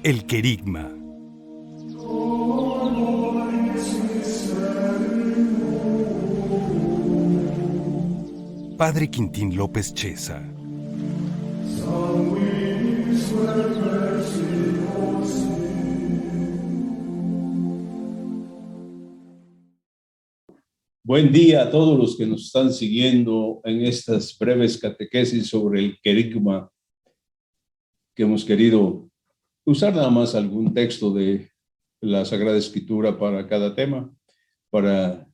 El querigma. Padre Quintín López Cheza. Buen día a todos los que nos están siguiendo en estas breves catequesis sobre el querigma, que hemos querido usar nada más algún texto de la Sagrada Escritura para cada tema, para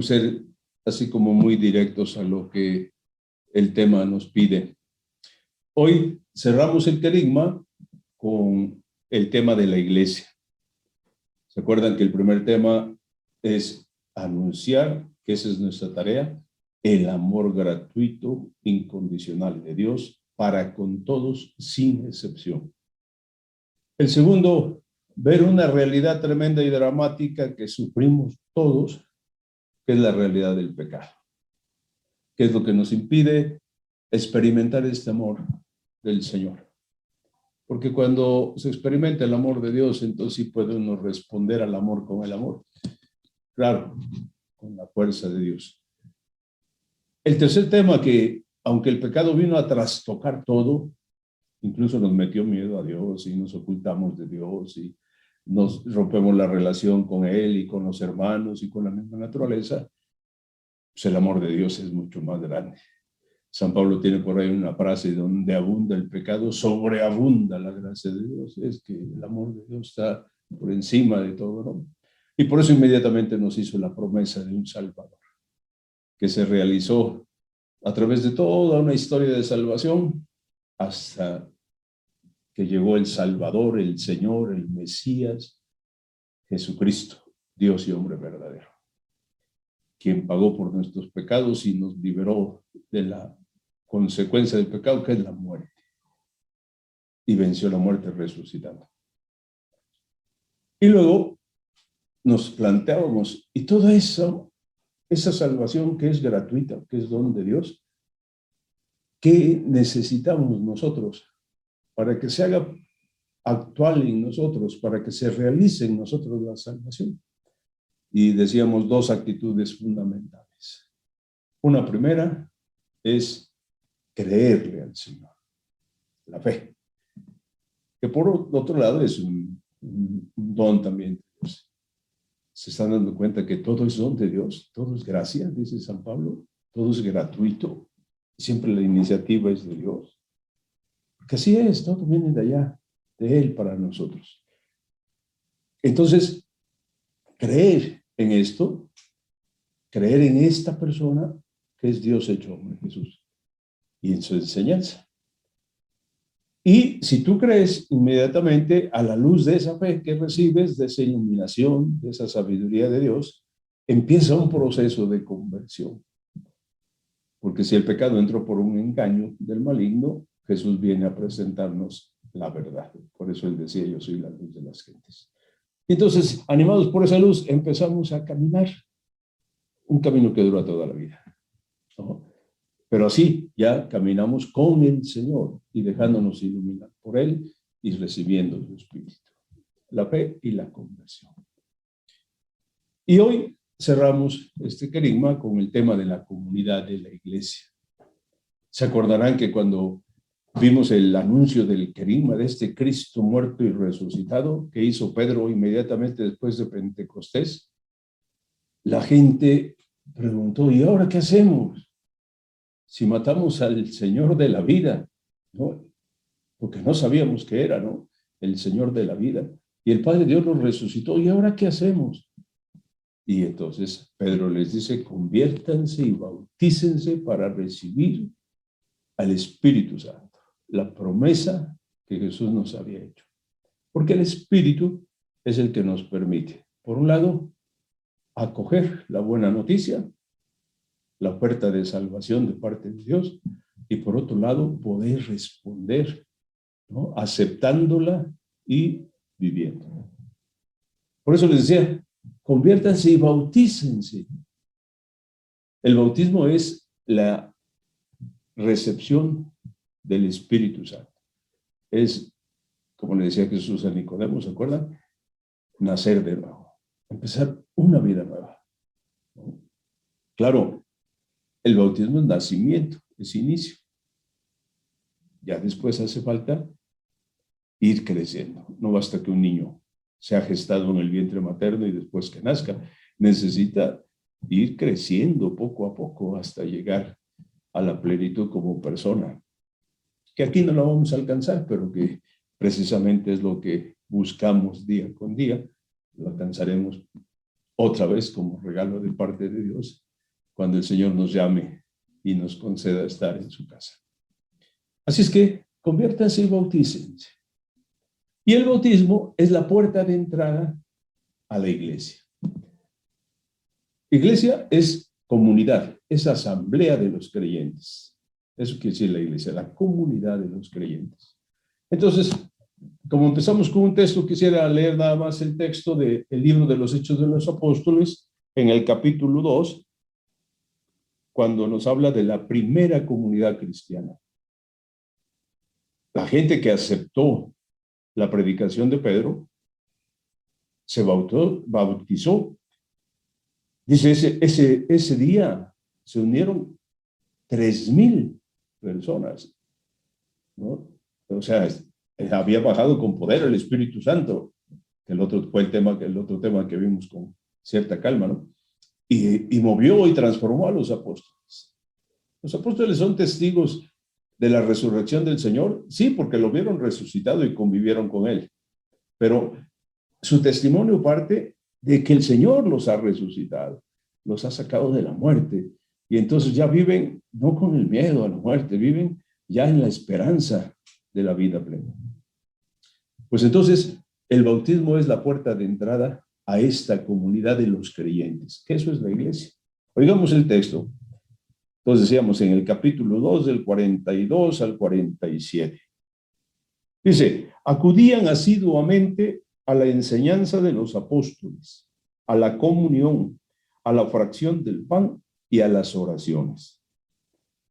ser así como muy directos a lo que el tema nos pide. Hoy cerramos el querigma con el tema de la iglesia. ¿Se acuerdan que el primer tema es anunciar, que esa es nuestra tarea, el amor gratuito, incondicional de Dios para con todos sin excepción? El segundo, ver una realidad tremenda y dramática que sufrimos todos, que es la realidad del pecado, que es lo que nos impide experimentar este amor del Señor. Porque cuando se experimenta el amor de Dios, entonces sí puede uno responder al amor con el amor. Claro, con la fuerza de Dios. El tercer tema, que aunque el pecado vino a trastocar todo, incluso nos metió miedo a Dios y nos ocultamos de Dios y nos rompemos la relación con Él y con los hermanos y con la misma naturaleza, pues el amor de Dios es mucho más grande. San Pablo tiene por ahí una frase: donde abunda el pecado, sobreabunda la gracia de Dios. Es que el amor de Dios está por encima de todo, ¿no? Y por eso inmediatamente nos hizo la promesa de un Salvador, que se realizó a través de toda una historia de salvación, hasta que llegó el Salvador, el Señor, el Mesías, Jesucristo, Dios y hombre verdadero, quien pagó por nuestros pecados y nos liberó de la consecuencia del pecado, que es la muerte, y venció la muerte resucitando. Y luego nos planteábamos, y toda esa salvación que es gratuita, que es don de Dios, ¿qué necesitamos nosotros para que se haga actual en nosotros, para que se realice en nosotros la salvación? Y decíamos dos actitudes fundamentales. Una primera es creerle al Señor, la fe, que por otro lado es un don también de Dios. Se están dando cuenta que todo es don de Dios, todo es gracia, dice San Pablo, todo es gratuito, siempre la iniciativa es de Dios. Porque así es, todo viene de allá, de Él para nosotros. Entonces, creer en esto, creer en esta persona que es Dios hecho hombre, Jesús, y en su enseñanza. Y si tú crees, inmediatamente a la luz de esa fe que recibes, de esa iluminación, de esa sabiduría de Dios, empieza un proceso de conversión. Porque si el pecado entró por un engaño del maligno, Jesús viene a presentarnos la verdad. Por eso Él decía: yo soy la luz de las gentes. Entonces, animados por esa luz, empezamos a caminar un camino que dura toda la vida, ¿no? Pero así ya caminamos con el Señor y dejándonos iluminar por Él y recibiendo su Espíritu, la fe y la conversión. Y hoy cerramos este querigma con el tema de la comunidad de la iglesia. Se acordarán que cuando vimos el anuncio del querigma, de este Cristo muerto y resucitado, que hizo Pedro inmediatamente después de Pentecostés, la gente preguntó: ¿y ahora qué hacemos? Si matamos al Señor de la vida, ¿no? Porque no sabíamos qué era, ¿no? El Señor de la vida. Y el Padre Dios lo resucitó. ¿Y ahora qué hacemos? Y entonces Pedro les dice: conviértanse y bautícense para recibir al Espíritu Santo, la promesa que Jesús nos había hecho. Porque el Espíritu es el que nos permite, por un lado, acoger la buena noticia, la oferta de salvación de parte de Dios, y por otro lado, poder responder, ¿no? Aceptándola y viviéndola. Por eso les decía: conviértanse y bautícense. El bautismo es la recepción del Espíritu Santo. Es, como le decía Jesús a Nicodemo, ¿se acuerdan? Nacer de nuevo, empezar una vida nueva. Claro, el bautismo es nacimiento, es inicio. Ya después hace falta ir creciendo. No basta que un niño sea gestado en el vientre materno y después que nazca. Necesita ir creciendo poco a poco hasta llegar a la plenitud como persona. Que aquí no la vamos a alcanzar, pero que precisamente es lo que buscamos día con día. Lo alcanzaremos otra vez como regalo de parte de Dios cuando el Señor nos llame y nos conceda estar en su casa. Así es que conviértanse y bautícense. Y el bautismo es la puerta de entrada a la iglesia. Iglesia es comunidad, es asamblea de los creyentes. Eso quiere decir la iglesia, la comunidad de los creyentes. Entonces, como empezamos con un texto, quisiera leer nada más el texto del libro de los Hechos de los Apóstoles, en el capítulo 2, cuando nos habla de la primera comunidad cristiana. La gente que aceptó la predicación de Pedro se bautizó. Dice, ese día se unieron 3,000 personas, ¿no? O sea, había bajado con poder el Espíritu Santo, que el otro tema que vimos con cierta calma, ¿no? Y movió y transformó a los apóstoles. Los apóstoles son testigos de la resurrección del Señor, sí, porque lo vieron resucitado y convivieron con él, pero su testimonio parte de que el Señor los ha resucitado, los ha sacado de la muerte, y entonces ya viven no con el miedo a la muerte, viven ya en la esperanza de la vida plena. Pues entonces, el bautismo es la puerta de entrada a esta comunidad de los creyentes, que eso es la iglesia. Oigamos el texto. Entonces decíamos en el capítulo 2, del 42 al 47. Dice, acudían asiduamente a la enseñanza de los apóstoles, a la comunión, a la fracción del pan y a las oraciones.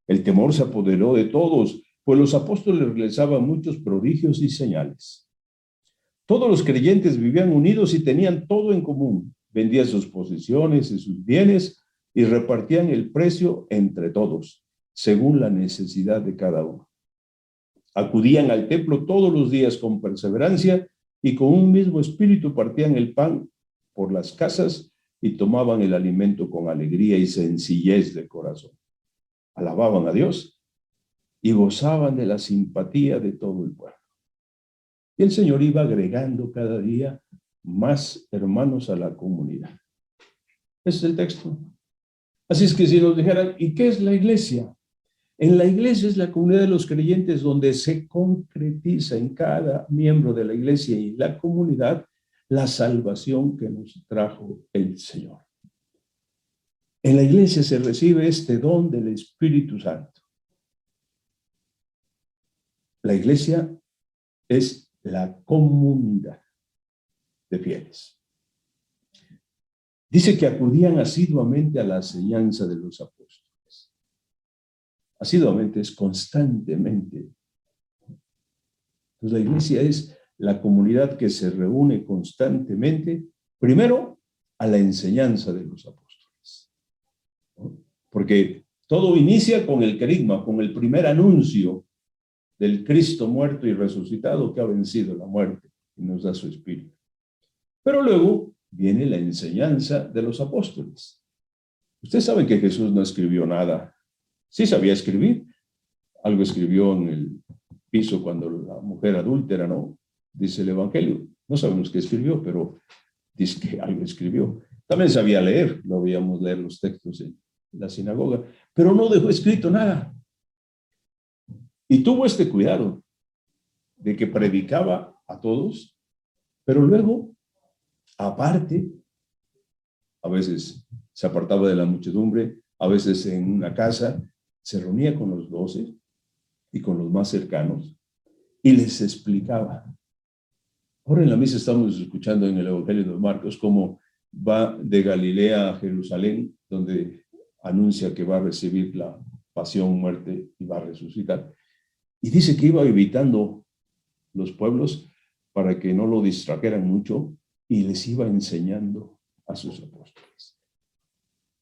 El temor se apoderó de todos, pues los apóstoles realizaban muchos prodigios y señales. Todos los creyentes vivían unidos y tenían todo en común. Vendían sus posesiones y sus bienes y repartían el precio entre todos, según la necesidad de cada uno. Acudían al templo todos los días con perseverancia y con un mismo espíritu partían el pan por las casas y tomaban el alimento con alegría y sencillez de corazón. Alababan a Dios y gozaban de la simpatía de todo el pueblo. Y el Señor iba agregando cada día más hermanos a la comunidad. Ese es el texto. Así es que si nos dijeran, ¿y qué es la iglesia? En la iglesia es la comunidad de los creyentes donde se concretiza en cada miembro de la iglesia y la comunidad la salvación que nos trajo el Señor. En la iglesia se recibe este don del Espíritu Santo. La iglesia es la comunidad de fieles. Dice que acudían asiduamente a la enseñanza de los apóstoles. Asiduamente es constantemente. Entonces la iglesia es la comunidad que se reúne constantemente, primero a la enseñanza de los apóstoles, ¿no? Porque todo inicia con el querigma, con el primer anuncio del Cristo muerto y resucitado que ha vencido la muerte y nos da su espíritu. Pero luego viene la enseñanza de los apóstoles. Ustedes saben que Jesús no escribió nada. Sí sabía escribir. Algo escribió en el piso cuando la mujer adúltera, ¿no? Dice el Evangelio. No sabemos qué escribió, pero dice que algo escribió. También sabía leer. Lo veíamos leer los textos en la sinagoga. Pero no dejó escrito nada. Y tuvo este cuidado de que predicaba a todos, pero luego, aparte, a veces se apartaba de la muchedumbre, a veces en una casa, se reunía con los 12 y con los más cercanos y les explicaba. Ahora en la misa estamos escuchando en el Evangelio de Marcos cómo va de Galilea a Jerusalén, donde anuncia que va a recibir la pasión, muerte y va a resucitar. Y dice que iba evitando los pueblos para que no lo distrajeran mucho y les iba enseñando a sus apóstoles.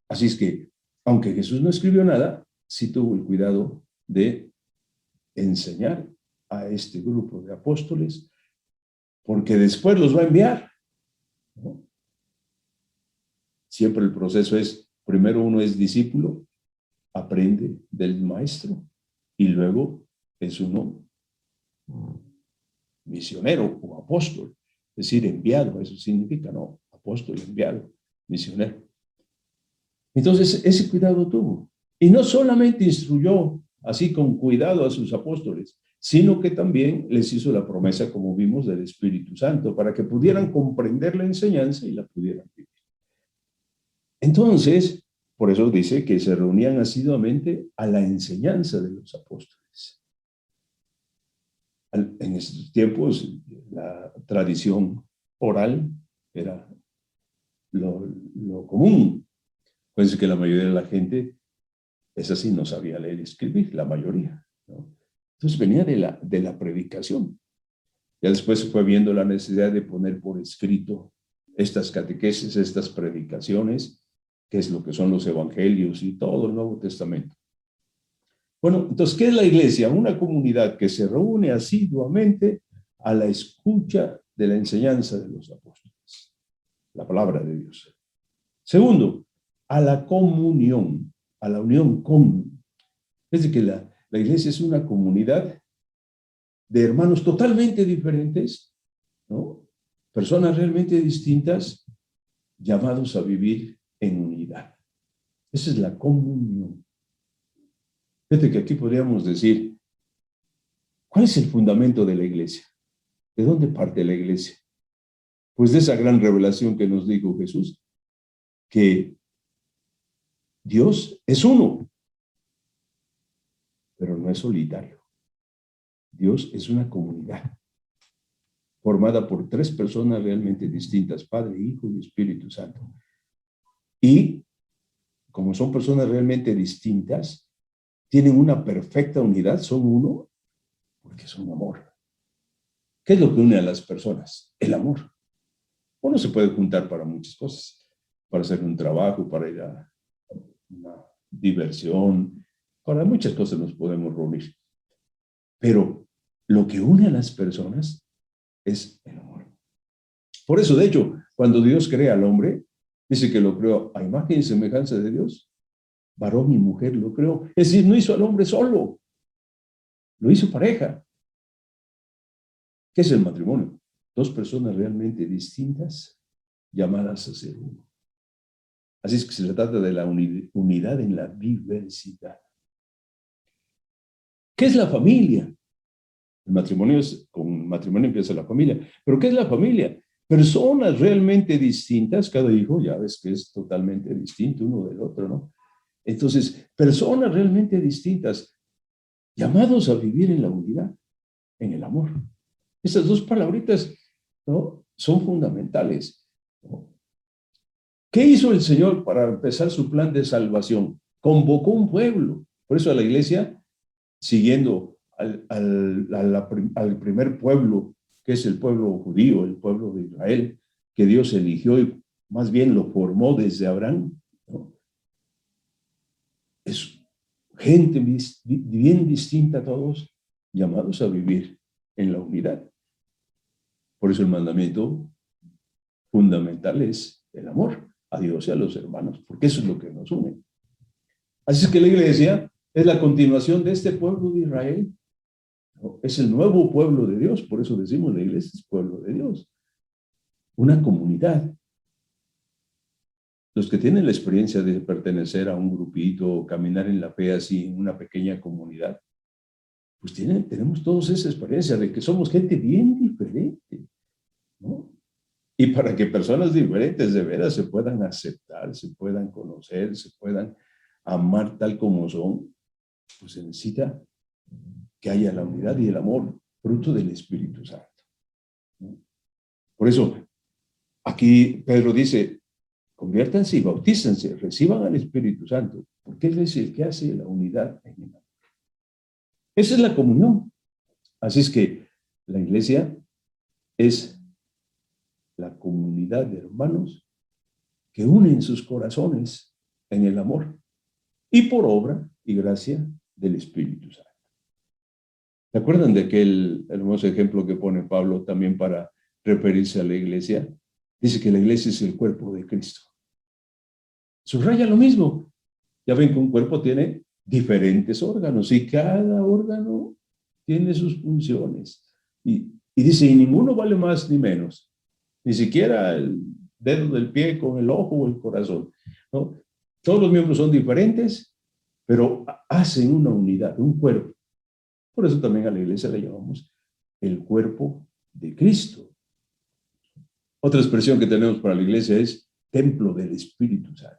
Así es que, aunque Jesús no escribió nada, sí tuvo el cuidado de enseñar a este grupo de apóstoles, porque después los va a enviar, ¿no? Siempre el proceso es, primero uno es discípulo, aprende del maestro, y luego es uno misionero o apóstol, es decir, enviado, eso significa, ¿no? Apóstol, enviado, misionero. Entonces, ese cuidado tuvo. Y no solamente instruyó así con cuidado a sus apóstoles, sino que también les hizo la promesa, como vimos, del Espíritu Santo, para que pudieran comprender la enseñanza y la pudieran vivir. Entonces, por eso dice que se reunían asiduamente a la enseñanza de los apóstoles. En estos tiempos, la tradición oral era lo común. Pues que la mayoría de la gente, es así, no sabía leer y escribir, la mayoría, ¿no? Entonces venía de la predicación. Ya después se fue viendo la necesidad de poner por escrito estas catequesis, estas predicaciones, que es lo que son los evangelios y todo el Nuevo Testamento. Bueno, entonces, ¿qué es la iglesia? Una comunidad que se reúne asiduamente a la escucha de la enseñanza de los apóstoles, la palabra de Dios. Segundo, a la comunión, a la unión con. Es decir, que la iglesia es una comunidad de hermanos totalmente diferentes, ¿no? Personas realmente distintas, llamados a vivir en unidad. Esa es la comunión. Fíjate que aquí podríamos decir, ¿cuál es el fundamento de la iglesia? ¿De dónde parte la iglesia? Pues de esa gran revelación que nos dijo Jesús, que Dios es uno, pero no es solitario. Dios es una comunidad formada por tres personas realmente distintas, Padre, Hijo y Espíritu Santo. Y como son personas realmente distintas, tienen una perfecta unidad, son uno, porque son amor. ¿Qué es lo que une a las personas? El amor. Uno se puede juntar para muchas cosas, para hacer un trabajo, para ir a una diversión, para muchas cosas nos podemos reunir. Pero lo que une a las personas es el amor. Por eso, de hecho, cuando Dios crea al hombre, dice que lo creó a imagen y semejanza de Dios. Varón y mujer lo creó. Es decir, no hizo al hombre solo, lo hizo pareja. ¿Qué es el matrimonio? Dos personas realmente distintas llamadas a ser uno. Así es que se trata de la unidad en la diversidad. ¿Qué es la familia? El matrimonio con matrimonio empieza la familia. ¿Pero qué es la familia? Personas realmente distintas, cada hijo ya ves que es totalmente distinto uno del otro, ¿no? Entonces, personas realmente distintas, llamados a vivir en la unidad, en el amor. Esas dos palabritas, ¿no?, son fundamentales, ¿no? ¿Qué hizo el Señor para empezar su plan de salvación? Convocó un pueblo. Por eso a la iglesia, siguiendo al primer pueblo, que es el pueblo judío, el pueblo de Israel, que Dios eligió y más bien lo formó desde Abraham, ¿no? Es gente bien distinta a todos, llamados a vivir en la unidad. Por eso el mandamiento fundamental es el amor a Dios y a los hermanos, porque eso es lo que nos une. Así es que la iglesia es la continuación de este pueblo de Israel, ¿no? Es el nuevo pueblo de Dios, por eso decimos la iglesia es pueblo de Dios. Una comunidad. Los que tienen la experiencia de pertenecer a un grupito o caminar en la fe así en una pequeña comunidad, pues tenemos todos esa experiencia de que somos gente bien diferente, ¿no? Y para que personas diferentes de veras se puedan aceptar, se puedan conocer, se puedan amar tal como son, pues se necesita que haya la unidad y el amor, fruto del Espíritu Santo, ¿no? Por eso, aquí Pedro dice, conviértanse y bautícense, reciban al Espíritu Santo, porque Él es el que hace la unidad en el amor. Esa es la comunión. Así es que la iglesia es la comunidad de hermanos que unen sus corazones en el amor y por obra y gracia del Espíritu Santo. ¿Se acuerdan de aquel hermoso ejemplo que pone Pablo también para referirse a la iglesia? Dice que la iglesia es el cuerpo de Cristo. Subraya lo mismo. Ya ven que un cuerpo tiene diferentes órganos y cada órgano tiene sus funciones. Y dice, y ninguno vale más ni menos. Ni siquiera el dedo del pie con el ojo o el corazón, ¿no? Todos los miembros son diferentes, pero hacen una unidad, un cuerpo. Por eso también a la iglesia le llamamos el cuerpo de Cristo. Otra expresión que tenemos para la iglesia es templo del Espíritu Santo.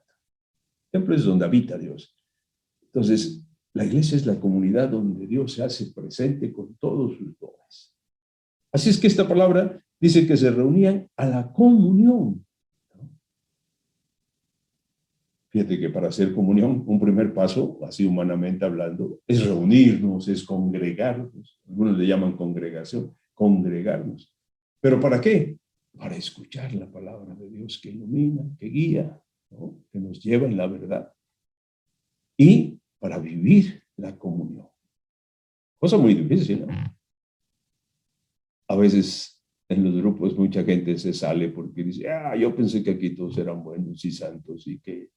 Templo es donde habita Dios. Entonces, la iglesia es la comunidad donde Dios se hace presente con todos sus dones. Así es que esta palabra dice que se reunían a la comunión. Fíjate que para hacer comunión, un primer paso, así humanamente hablando, es reunirnos, es congregarnos. Algunos le llaman congregación, congregarnos. ¿Pero para qué? Para escuchar la palabra de Dios que ilumina, que guía, ¿no? Que nos lleva en la verdad. Y para vivir la comunión. Cosa muy difícil, ¿no? A veces en los grupos mucha gente se sale porque dice, yo pensé que aquí todos eran buenos y santos y que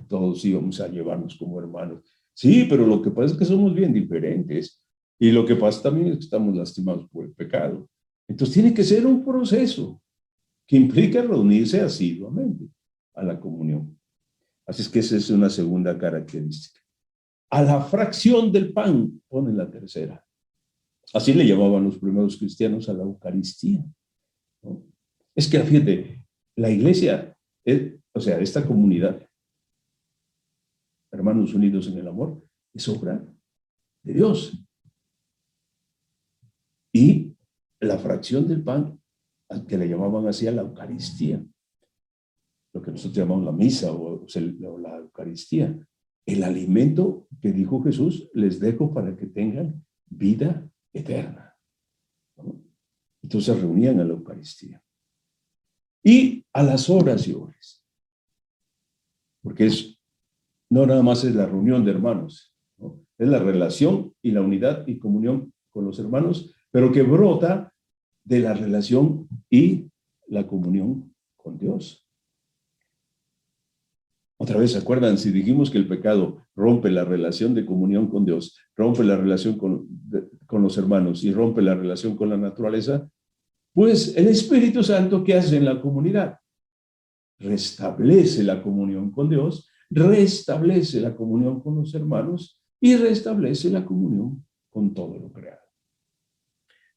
todos íbamos a llevarnos como hermanos. Sí, pero lo que pasa es que somos bien diferentes. Y lo que pasa también es que estamos lastimados por el pecado. Entonces tiene que ser un proceso que implica reunirse asiduamente a la comunión. Así es que esa es una segunda característica. A la fracción del pan ponen la tercera. Así le llamaban los primeros cristianos a la Eucaristía, ¿no? Es que, fíjate, la iglesia, o sea, esta comunidad, hermanos unidos en el amor, es obra de Dios. Y la fracción del pan, que le llamaban así a la Eucaristía, lo que nosotros llamamos la misa o la Eucaristía, el alimento que dijo Jesús, les dejo para que tengan vida eterna, ¿no? Entonces se reunían a la Eucaristía. Y a las oraciones, porque no nada más es la reunión de hermanos, ¿no? Es la relación y la unidad y comunión con los hermanos, pero que brota de la relación y la comunión con Dios. Otra vez, ¿se acuerdan? Si dijimos que el pecado rompe la relación de comunión con Dios, rompe la relación con los hermanos y rompe la relación con la naturaleza, pues el Espíritu Santo, ¿qué hace en la comunidad? Restablece la comunión con Dios, restablece la comunión con los hermanos y restablece la comunión con todo lo creado.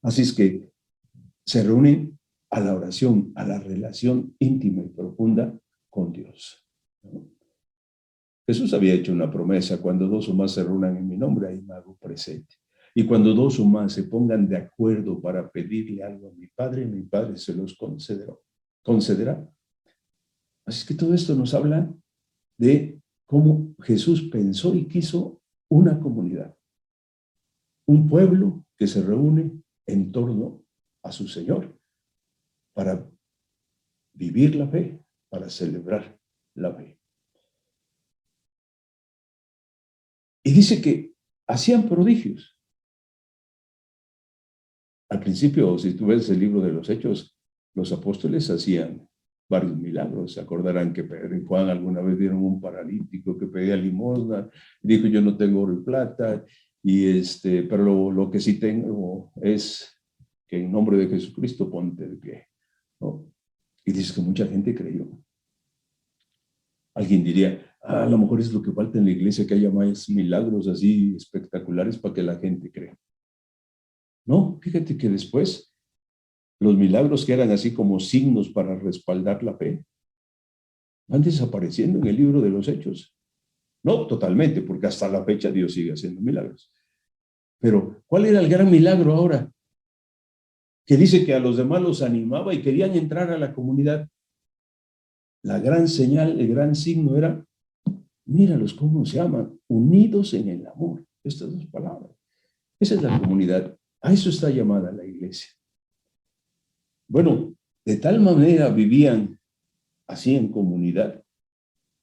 Así es que se reúnen a la oración, a la relación íntima y profunda con Dios, ¿no? Jesús había hecho una promesa: cuando dos o más se reúnan en mi nombre, ahí me hago presente. Y cuando dos o más se pongan de acuerdo para pedirle algo a mi Padre se los concederá. Así es que todo esto nos habla de cómo Jesús pensó y quiso una comunidad, un pueblo que se reúne en torno a su Señor para vivir la fe, para celebrar la fe. Y dice que hacían prodigios. Al principio, si tú ves el libro de los Hechos, los apóstoles hacían varios milagros. Se acordarán que Pedro y Juan alguna vez vieron un paralítico que pedía limosna, dijo: yo no tengo oro y plata, pero lo que sí tengo es que en nombre de Jesucristo ponte de pie, ¿no? Y dice que mucha gente creyó. Alguien diría: a lo mejor es lo que falta en la iglesia, que haya más milagros así espectaculares para que la gente crea. No, fíjate que después los milagros que eran así como signos para respaldar la fe van desapareciendo en el libro de los Hechos. No totalmente, porque hasta la fecha Dios sigue haciendo milagros. Pero ¿cuál era el gran milagro ahora? Que dice que a los demás los animaba y querían entrar a la comunidad. la gran señal, el gran signo era, míralos cómo se aman, unidos en el amor. Estas dos palabras. Esa es la comunidad. A eso está llamada la iglesia. Bueno, de tal manera vivían así en comunidad,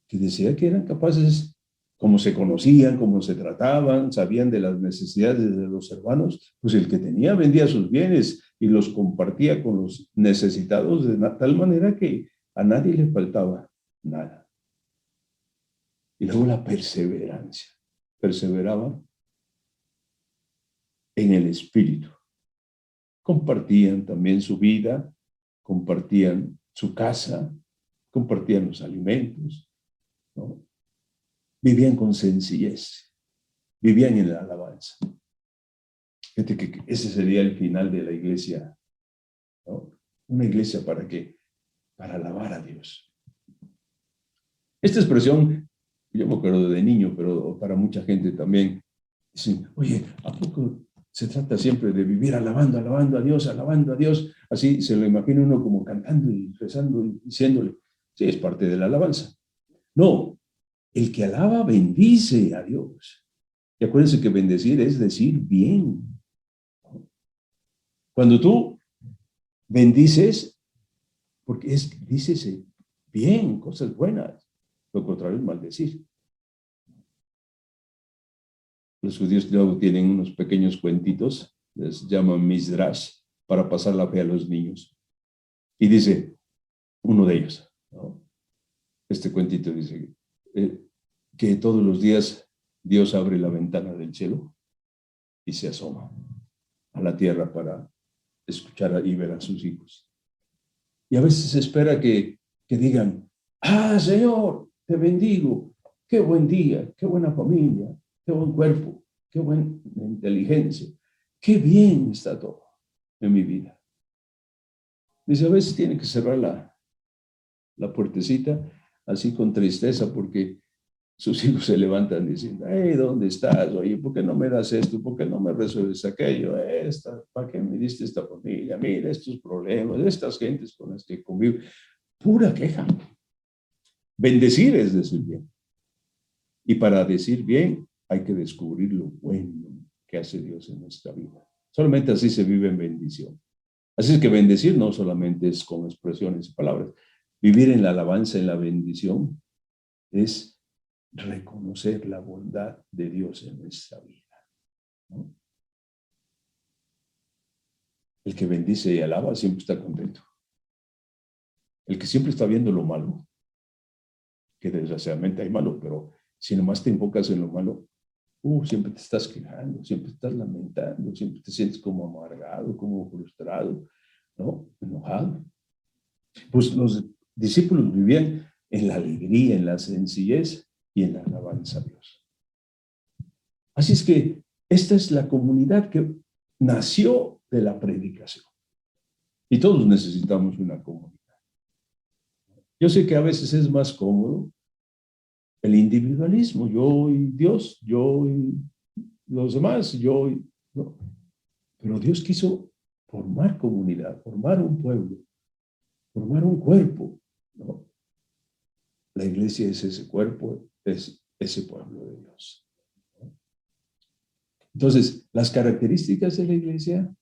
que decía que eran capaces, como se conocían, como se trataban, sabían de las necesidades de los hermanos, pues el que tenía vendía sus bienes y los compartía con los necesitados de tal manera que a nadie le faltaba nada. Y luego la perseverancia. Perseveraban en el espíritu. Compartían también su vida, compartían su casa, compartían los alimentos, ¿no? Vivían con sencillez, vivían en la alabanza. Fíjate que ese sería el final de la iglesia, ¿no? Una iglesia ¿para qué? Para alabar a Dios. Esta expresión, yo me acuerdo de niño, pero para mucha gente también, dicen, oye, ¿a poco se trata siempre de vivir alabando, alabando a Dios, alabando a Dios? Así se lo imagina uno como cantando y rezando y diciéndole, sí, es parte de la alabanza. No, el que alaba bendice a Dios. Y acuérdense que bendecir es decir bien. Cuando tú bendices, porque dícese bien, cosas buenas. Lo contrario es maldecir. Los judíos luego tienen unos pequeños cuentitos, les llaman Midrash, para pasar la fe a los niños. Y dice uno de ellos, ¿no? Este cuentito dice que todos los días Dios abre la ventana del cielo y se asoma a la tierra para escuchar y ver a sus hijos. Y a veces se espera que digan, ah, Señor, te bendigo, qué buen día, qué buena familia, qué buen cuerpo, qué buena inteligencia, qué bien está todo en mi vida. Dice, a veces tiene que cerrar la puertecita así con tristeza porque sus hijos se levantan diciendo, hey, ¿dónde estás? Oye, ¿por qué no me das esto? ¿Por qué no me resuelves aquello? ¿Para qué me diste esta familia? Mira, estos problemas, estas gentes con las que convivo. Pura queja. Bendecir es decir bien. Y para decir bien hay que descubrir lo bueno que hace Dios en nuestra vida. Solamente así se vive en bendición. Así es que bendecir no solamente es con expresiones y palabras. Vivir en la alabanza, en la bendición, es reconocer la bondad de Dios en nuestra vida, ¿no? El que bendice y alaba siempre está contento. El que siempre está viendo lo malo, que desgraciadamente hay malo, pero si nomás te enfocas en lo malo, siempre te estás quejando, siempre estás lamentando, siempre te sientes como amargado, como frustrado, ¿no? Enojado. Pues los discípulos vivían en la alegría, en la sencillez y en la alabanza a Dios. Así es que esta es la comunidad que nació de la predicación. Y todos necesitamos una comunidad. Yo sé que a veces es más cómodo el individualismo, yo y Dios, yo y los demás, yo y... No. Pero Dios quiso formar comunidad, formar un pueblo, formar un cuerpo, ¿no? La iglesia es ese cuerpo, es ese pueblo de Dios. Entonces, las características de la iglesia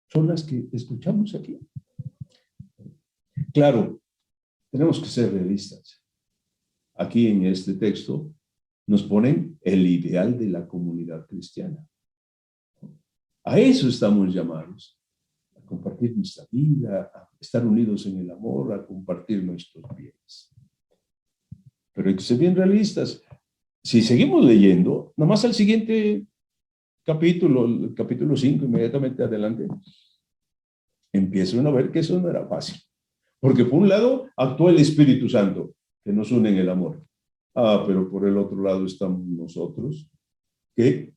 son las que escuchamos aquí. Claro, tenemos que ser realistas. Aquí en este texto nos ponen el ideal de la comunidad cristiana. A eso estamos llamados, a compartir nuestra vida, a estar unidos en el amor, a compartir nuestros bienes. Pero hay que ser bien realistas. Si seguimos leyendo, nomás al siguiente capítulo, el capítulo 5, inmediatamente adelante, empieza uno a ver que eso no era fácil. Porque por un lado actuó el Espíritu Santo, que nos une en el amor. Pero por el otro lado estamos nosotros, que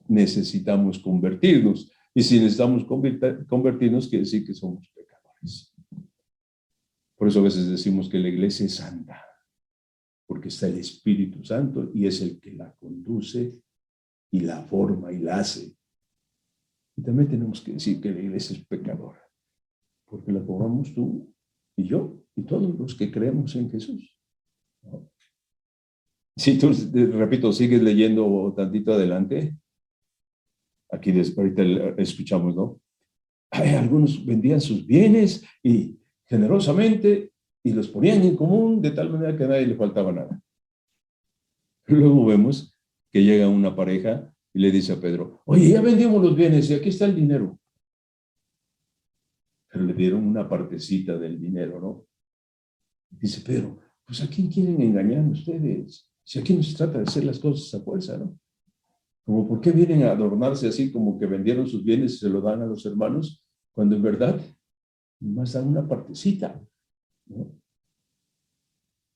necesitamos convertirnos. Y si necesitamos convertirnos, quiere decir que somos pecadores. Por eso a veces decimos que la iglesia es santa, porque está el Espíritu Santo y es el que la conduce y la forma y la hace. Y también tenemos que decir que la iglesia es pecadora, porque la formamos tú y yo, y todos los que creemos en Jesús. ¿No? Si tú, repito, sigues leyendo tantito adelante, aquí ahorita escuchamos, ¿no? Ay, algunos vendían sus bienes y generosamente y los ponían en común de tal manera que a nadie le faltaba nada. Luego vemos que llega una pareja y le dice a Pedro, oye, ya vendimos los bienes y aquí está el dinero. Pero le dieron una partecita del dinero, ¿no? Dice Pedro, pues ¿a quién quieren engañar ustedes? Si aquí no se trata de hacer las cosas a fuerza, ¿no? Como ¿por qué vienen a adornarse así como que vendieron sus bienes y se lo dan a los hermanos? Cuando en verdad más dan una partecita, ¿no?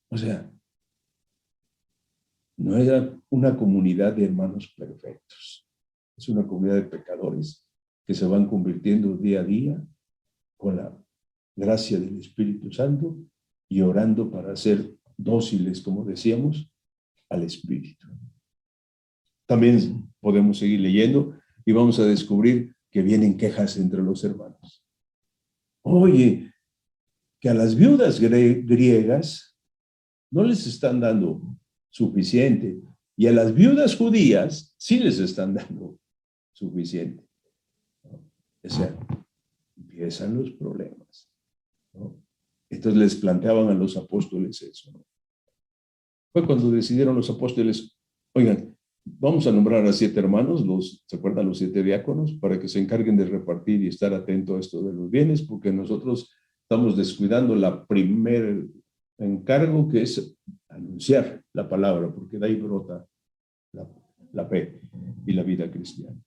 O sea, no era una comunidad de hermanos perfectos. Es una comunidad de pecadores que se van convirtiendo día a día con la gracia del Espíritu Santo y orando para ser dóciles, como decíamos, al Espíritu. También podemos seguir leyendo y vamos a descubrir que vienen quejas entre los hermanos. Oye, que a las viudas griegas no les están dando suficiente y a las viudas judías sí les están dando suficiente, ¿no? O sea, empiezan los problemas, ¿no? Entonces les planteaban a los apóstoles eso, ¿no? Fue cuando decidieron los apóstoles, oigan, vamos a nombrar a 7 hermanos, ¿se acuerdan los 7 diáconos? Para que se encarguen de repartir y estar atento a esto de los bienes, porque nosotros estamos descuidando la primer encargo, que es anunciar la palabra, porque de ahí brota la fe y la vida cristiana.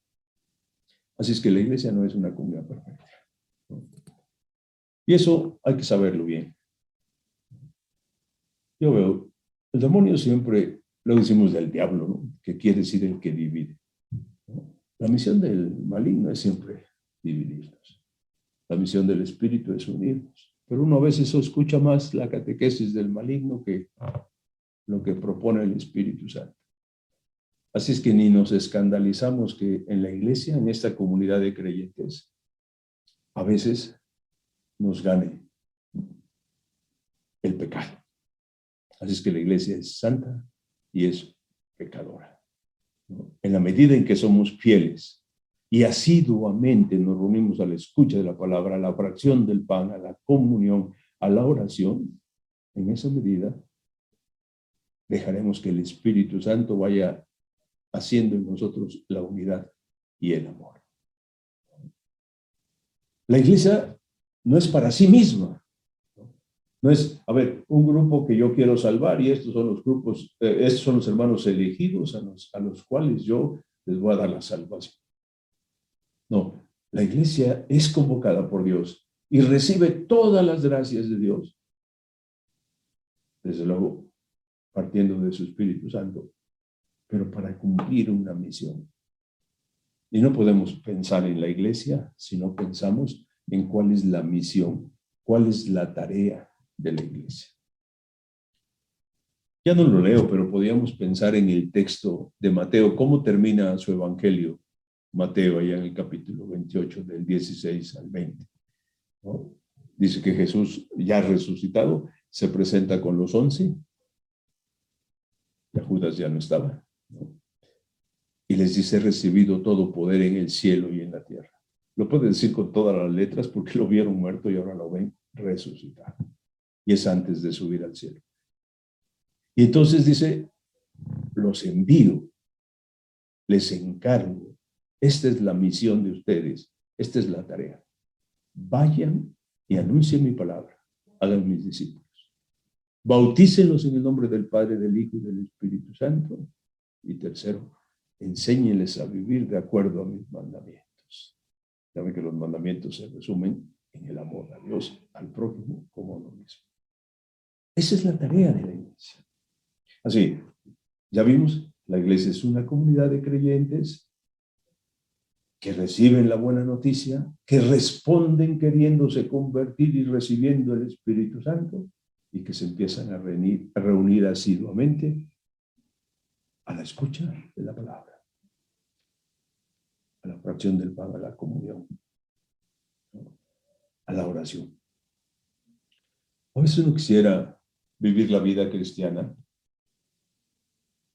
Así es que la iglesia no es una comunidad perfecta, ¿no? Y eso hay que saberlo bien. Yo veo, el demonio siempre, lo decimos del diablo, ¿no? Que quiere decir el que divide, ¿no? La misión del maligno es siempre dividirnos. La misión del espíritu es unirnos. Pero uno a veces escucha más la catequesis del maligno que lo que propone el Espíritu Santo. Así es que ni nos escandalizamos que en la iglesia, en esta comunidad de creyentes, a veces nos gane el pecado. Así es que la iglesia es santa y es pecadora, ¿no? En la medida en que somos fieles y asiduamente nos reunimos a la escucha de la palabra, a la fracción del pan, a la comunión, a la oración, en esa medida dejaremos que el Espíritu Santo vaya haciendo en nosotros la unidad y el amor. La iglesia no es para sí misma. No es, a ver, un grupo que yo quiero salvar y estos son los grupos, estos son los hermanos elegidos a los cuales yo les voy a dar la salvación. No, la iglesia es convocada por Dios y recibe todas las gracias de Dios. Desde luego, partiendo de su Espíritu Santo, pero para cumplir una misión. Y no podemos pensar en la iglesia si no pensamos en cuál es la misión, cuál es la tarea de la iglesia. Ya no lo leo, pero podríamos pensar en el texto de Mateo, cómo termina su evangelio, Mateo, allá en el capítulo 28, del 16 al 20, ¿no? Dice que Jesús, ya resucitado, se presenta con los 11, ya Judas ya no estaba, ¿no? Y les dice, he recibido todo poder en el cielo y en la tierra. Lo puede decir con todas las letras porque lo vieron muerto y ahora lo ven resucitado. Y es antes de subir al cielo. Y entonces dice, los envío, les encargo. Esta es la misión de ustedes. Esta es la tarea. Vayan y anuncien mi palabra. Hagan mis discípulos. Bautícenlos en el nombre del Padre, del Hijo y del Espíritu Santo. Y tercero, enséñenles a vivir de acuerdo a mis mandamientos. Saben que los mandamientos se resumen en el amor a Dios, al prójimo como a uno mismo. Esa es la tarea de la iglesia. Así, ya vimos, la iglesia es una comunidad de creyentes que reciben la buena noticia, que responden queriéndose convertir y recibiendo el Espíritu Santo y que se empiezan a reunir asiduamente a la escucha de la palabra, a la fracción del pan, a la comunión, a la oración. A veces uno quisiera vivir la vida cristiana,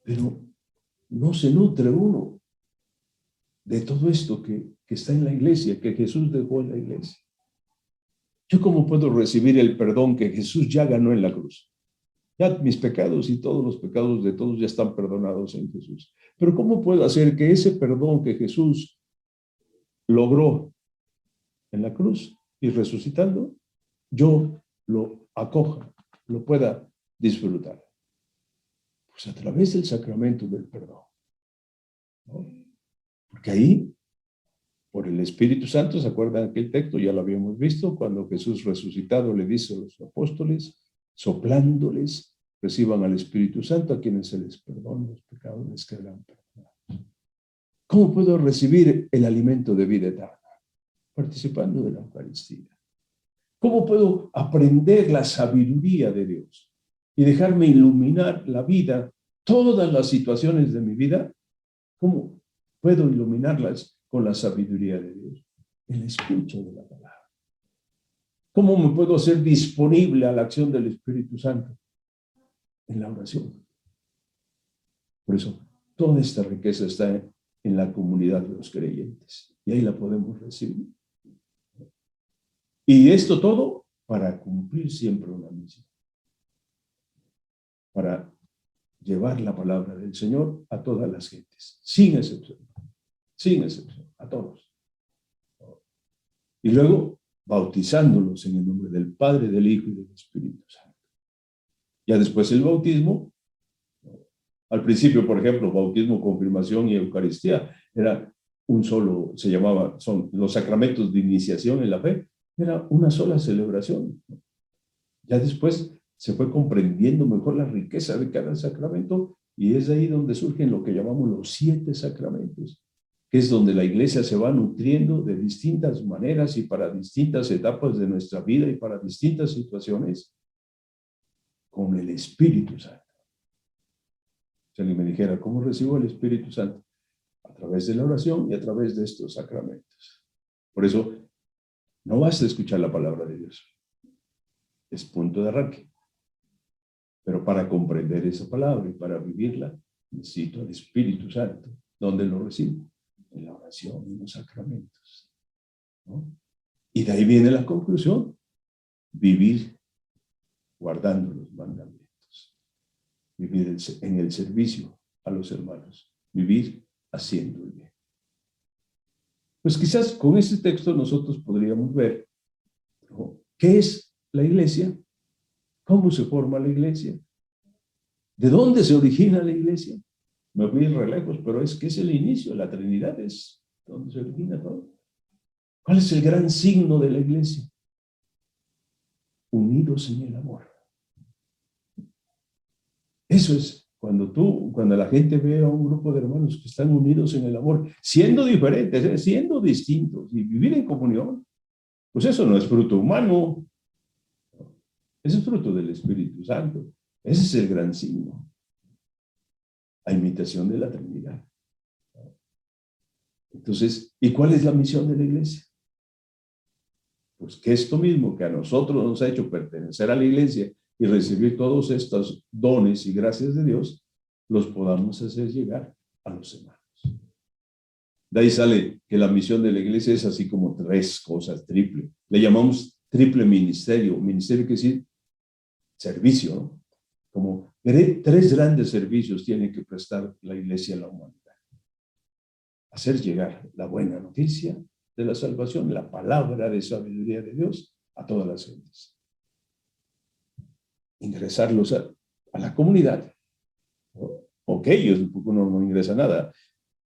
pero no se nutre uno de todo esto que está en la iglesia, que Jesús dejó en la iglesia. ¿Yo cómo puedo recibir el perdón que Jesús ya ganó en la cruz? Ya mis pecados y todos los pecados de todos ya están perdonados en Jesús. Pero ¿cómo puedo hacer que ese perdón que Jesús logró en la cruz y resucitando, yo lo acoja, lo pueda disfrutar? Pues a través del sacramento del perdón, ¿no? Porque ahí, por el Espíritu Santo, ¿se acuerdan aquel texto? Ya lo habíamos visto, cuando Jesús resucitado le dice a los apóstoles, soplándoles, reciban al Espíritu Santo, a quienes se les perdonan los pecados, les quedarán perdonados. ¿Cómo puedo recibir el alimento de vida eterna? Participando de la Eucaristía. ¿Cómo puedo aprender la sabiduría de Dios y dejarme iluminar la vida, todas las situaciones de mi vida? ¿Cómo puedo iluminarlas con la sabiduría de Dios? En la escucha de la palabra. ¿Cómo me puedo hacer disponible a la acción del Espíritu Santo? En la oración. Por eso, toda esta riqueza está en la comunidad de los creyentes. Y ahí la podemos recibir. Y esto todo para cumplir siempre una misión. Para llevar la palabra del Señor a todas las gentes, sin excepción. Sin excepción, a todos. Y luego, bautizándolos en el nombre del Padre, del Hijo y del Espíritu Santo. Ya después el bautismo, al principio, por ejemplo, bautismo, confirmación y Eucaristía, era un solo, se llamaba, son los sacramentos de iniciación en la fe, era una sola celebración. Ya después se fue comprendiendo mejor la riqueza de cada sacramento y es ahí donde surgen lo que llamamos los 7 sacramentos, que es donde la iglesia se va nutriendo de distintas maneras y para distintas etapas de nuestra vida y para distintas situaciones con el Espíritu Santo. Si alguien me dijera, ¿cómo recibo el Espíritu Santo? A través de la oración y a través de estos sacramentos. Por eso, no basta escuchar la palabra de Dios. Es punto de arranque. Pero para comprender esa palabra y para vivirla, necesito al Espíritu Santo. ¿Dónde lo recibo? En la oración y en los sacramentos, ¿no? Y de ahí viene la conclusión: vivir guardando los mandamientos, vivir en el servicio a los hermanos, vivir haciendo el bien. Pues quizás con este texto nosotros podríamos ver, ¿no?, ¿qué es la iglesia? ¿Cómo se forma la iglesia? ¿De dónde se origina la iglesia? Me voy a ir re lejos, pero es que es el inicio, la Trinidad es donde se origina todo. ¿Cuál es el gran signo de la iglesia? Unidos en el amor. Eso es cuando la gente ve a un grupo de hermanos que están unidos en el amor, siendo diferentes, siendo distintos y vivir en comunión, pues eso no es fruto humano, ese es fruto del Espíritu Santo. Ese es el gran signo, a imitación de la Trinidad. Entonces, ¿y cuál es la misión de la iglesia? Pues que esto mismo que a nosotros nos ha hecho pertenecer a la iglesia y recibir todos estos dones y gracias de Dios, los podamos hacer llegar a los hermanos. De ahí sale que la misión de la iglesia es así como 3 cosas, triple. Le llamamos triple ministerio. Ministerio quiere decir servicio, ¿no? Como 3 grandes servicios tiene que prestar la iglesia a la humanidad. Hacer llegar la buena noticia de la salvación, la palabra de sabiduría de Dios a todas las gentes. Ingresarlos a la comunidad. Ok, ellos, uno no ingresa nada.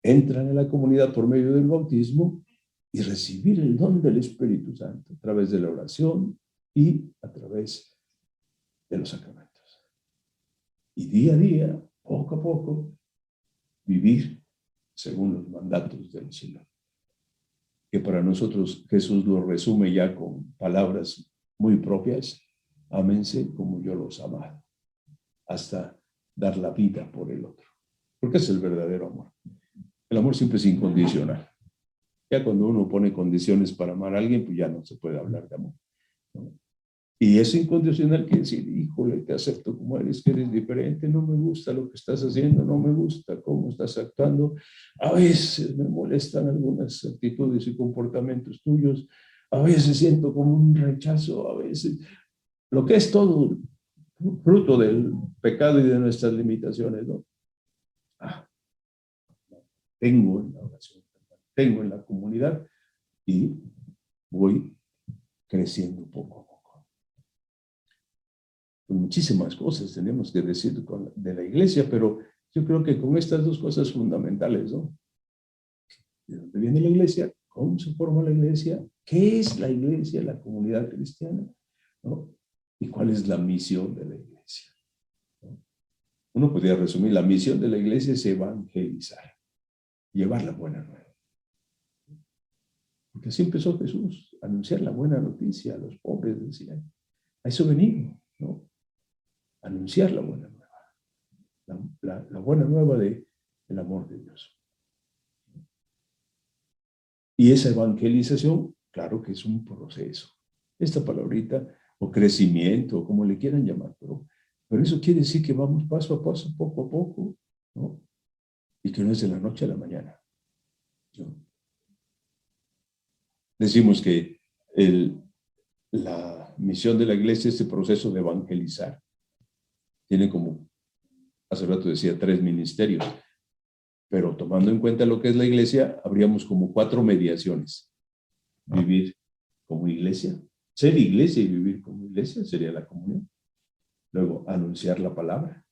Entran en la comunidad por medio del bautismo y recibir el don del Espíritu Santo a través de la oración y a través de los sacramentos. Y día a día, poco a poco, vivir según los mandatos del Señor. Que para nosotros Jesús lo resume ya con palabras muy propias: ámense como yo los amado, hasta dar la vida por el otro. Porque es el verdadero amor. El amor siempre es incondicional. Ya cuando uno pone condiciones para amar a alguien, pues ya no se puede hablar de amor, ¿no? Y es incondicional que decir, híjole, te acepto como eres, que eres diferente, no me gusta lo que estás haciendo, no me gusta cómo estás actuando. A veces me molestan algunas actitudes y comportamientos tuyos, a veces siento como un rechazo, a veces, lo que es todo fruto del pecado y de nuestras limitaciones, ¿no? Ah, tengo en la oración, tengo en la comunidad y voy creciendo poco a poco. Pues muchísimas cosas tenemos que decir de la iglesia, pero yo creo que con estas dos cosas fundamentales, ¿no? ¿De dónde viene la iglesia? ¿Cómo se forma la iglesia? ¿Qué es la iglesia, la comunidad cristiana? ¿No? ¿Y cuál es la misión de la iglesia? ¿No? Uno podría resumir, la misión de la iglesia es evangelizar, llevar la buena nueva. Porque así empezó Jesús, anunciar la buena noticia a los pobres, decían. A eso venimos, ¿no? Anunciar la buena nueva, la buena nueva del amor de Dios. Y esa evangelización, claro que es un proceso. Esta palabrita, o crecimiento, o como le quieran llamar, pero eso quiere decir que vamos paso a paso, poco a poco, ¿no? Y que no es de la noche a la mañana, ¿no? Decimos que la misión de la iglesia es este proceso de evangelizar. Tiene como, hace rato decía, 3 ministerios, pero tomando en cuenta lo que es la iglesia, habríamos como 4 mediaciones. Vivir como iglesia, ser iglesia y vivir como iglesia sería la comunión. Luego, anunciar la palabra.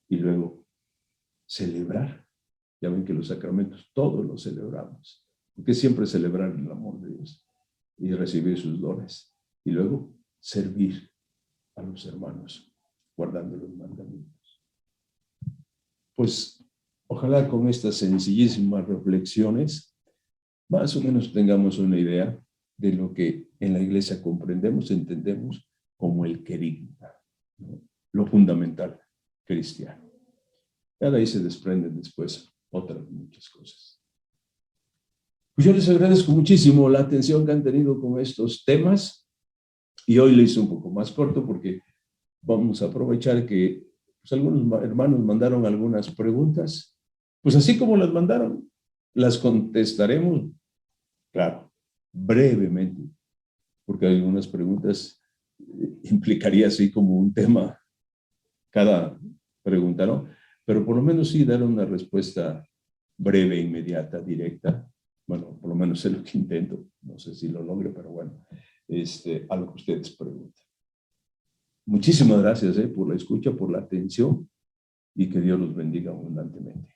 Y luego, celebrar. Ya ven que los sacramentos todos los celebramos, porque siempre celebrar el amor de Dios y recibir sus dones. Y luego, servir a los hermanos, guardando los mandamientos. Pues, ojalá con estas sencillísimas reflexiones, más o menos tengamos una idea de lo que en la iglesia comprendemos, entendemos como el querigma, ¿no? Lo fundamental cristiano. Y ahí se desprenden después otras muchas cosas. Pues yo les agradezco muchísimo la atención que han tenido con estos temas y hoy lo hice un poco más corto porque vamos a aprovechar que pues, algunos hermanos mandaron algunas preguntas, pues así como las mandaron, las contestaremos, claro, brevemente, porque algunas preguntas implicaría así como un tema cada pregunta, ¿no? Pero por lo menos sí dar una respuesta breve, inmediata, directa. Bueno, por lo menos es lo que intento. No sé si lo logre, pero bueno, a lo que ustedes preguntan. Muchísimas gracias por la escucha, por la atención y que Dios los bendiga abundantemente.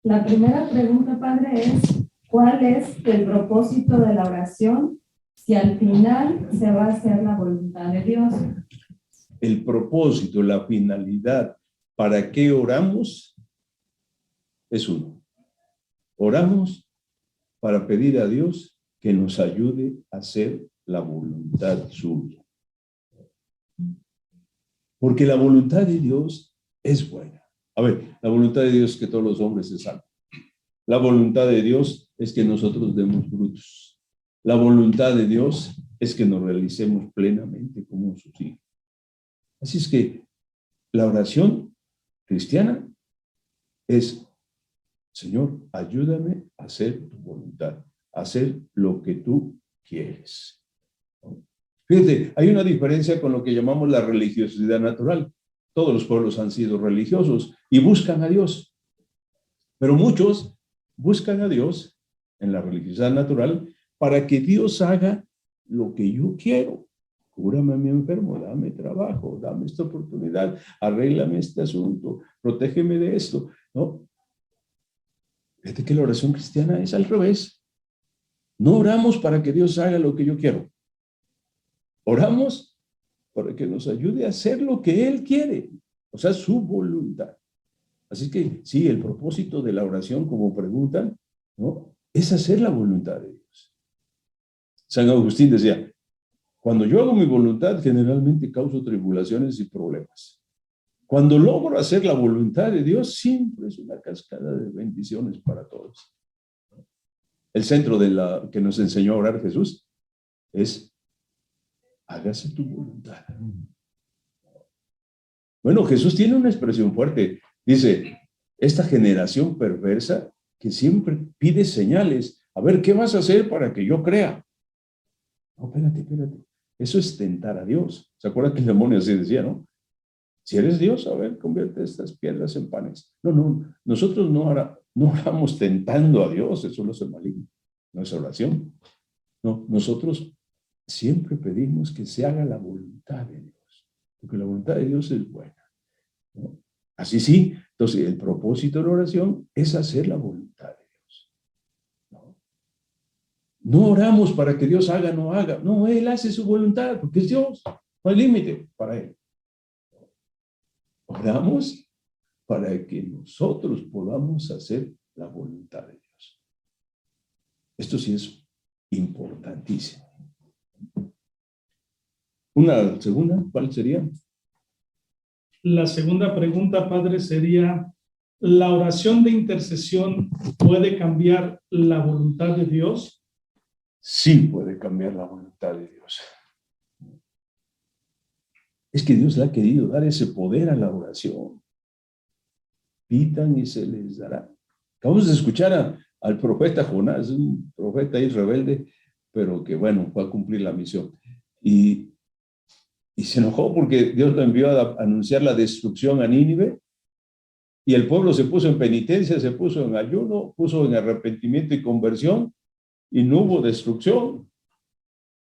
La primera pregunta, Padre, es ¿cuál es el propósito de la oración si al final se va a hacer la voluntad de Dios? El propósito, la finalidad, ¿para qué oramos? Es uno. Oramos para pedir a Dios que nos ayude a hacer la voluntad suya. Porque la voluntad de Dios es buena. A ver, la voluntad de Dios es que todos los hombres se salven. La voluntad de Dios es que nosotros demos frutos. La voluntad de Dios es que nos realicemos plenamente como sus hijos. Así es que la oración cristiana es, Señor, ayúdame a hacer tu voluntad, a hacer lo que tú quieres. Fíjate, hay una diferencia con lo que llamamos la religiosidad natural. Todos los pueblos han sido religiosos y buscan a Dios, pero muchos buscan a Dios en la religiosidad natural para que Dios haga lo que yo quiero. Cúrame a mi enfermo, dame trabajo, dame esta oportunidad, arréglame este asunto, protégeme de esto, ¿no? Fíjate que la oración cristiana es al revés. No oramos para que Dios haga lo que yo quiero. Oramos para que nos ayude a hacer lo que Él quiere, o sea, su voluntad. Así que sí, el propósito de la oración, como preguntan, ¿no? Es hacer la voluntad de Dios. San Agustín decía, cuando yo hago mi voluntad, generalmente causo tribulaciones y problemas. Cuando logro hacer la voluntad de Dios, siempre es una cascada de bendiciones para todos. el centro de la que nos enseñó a orar Jesús es: hágase tu voluntad. Bueno, Jesús tiene una expresión fuerte. Dice, esta generación perversa que siempre pide señales. A ver, ¿qué vas a hacer para que yo crea? No, espérate. Eso es tentar a Dios. ¿Se acuerdan que el demonio así decía, no? Si eres Dios, a ver, convierte estas piedras en panes. No, nosotros no oramos tentando a Dios, eso lo hace el maligno. No es oración. No, nosotros siempre pedimos que se haga la voluntad de Dios, porque la voluntad de Dios es buena, ¿no? Así sí, entonces el propósito de la oración es hacer la voluntad de Dios, ¿no? No oramos para que Dios haga, no haga. No, Él hace su voluntad, porque es Dios. No hay límite para Él. Oramos para que nosotros podamos hacer la voluntad de Dios. Esto sí es importantísimo. Una segunda, ¿cuál sería? La segunda pregunta, padre, sería: ¿la oración de intercesión puede cambiar la voluntad de Dios? Sí puede cambiar la voluntad de Dios. Es que Dios le ha querido dar ese poder a la oración. Pidan y se les dará. Acabamos de escuchar al profeta Jonás, un profeta ahí rebelde, pero que bueno, fue a cumplir la misión. Y se enojó porque Dios lo envió a anunciar la destrucción a Nínive, y el pueblo se puso en penitencia, se puso en ayuno, puso en arrepentimiento y conversión, y no hubo destrucción.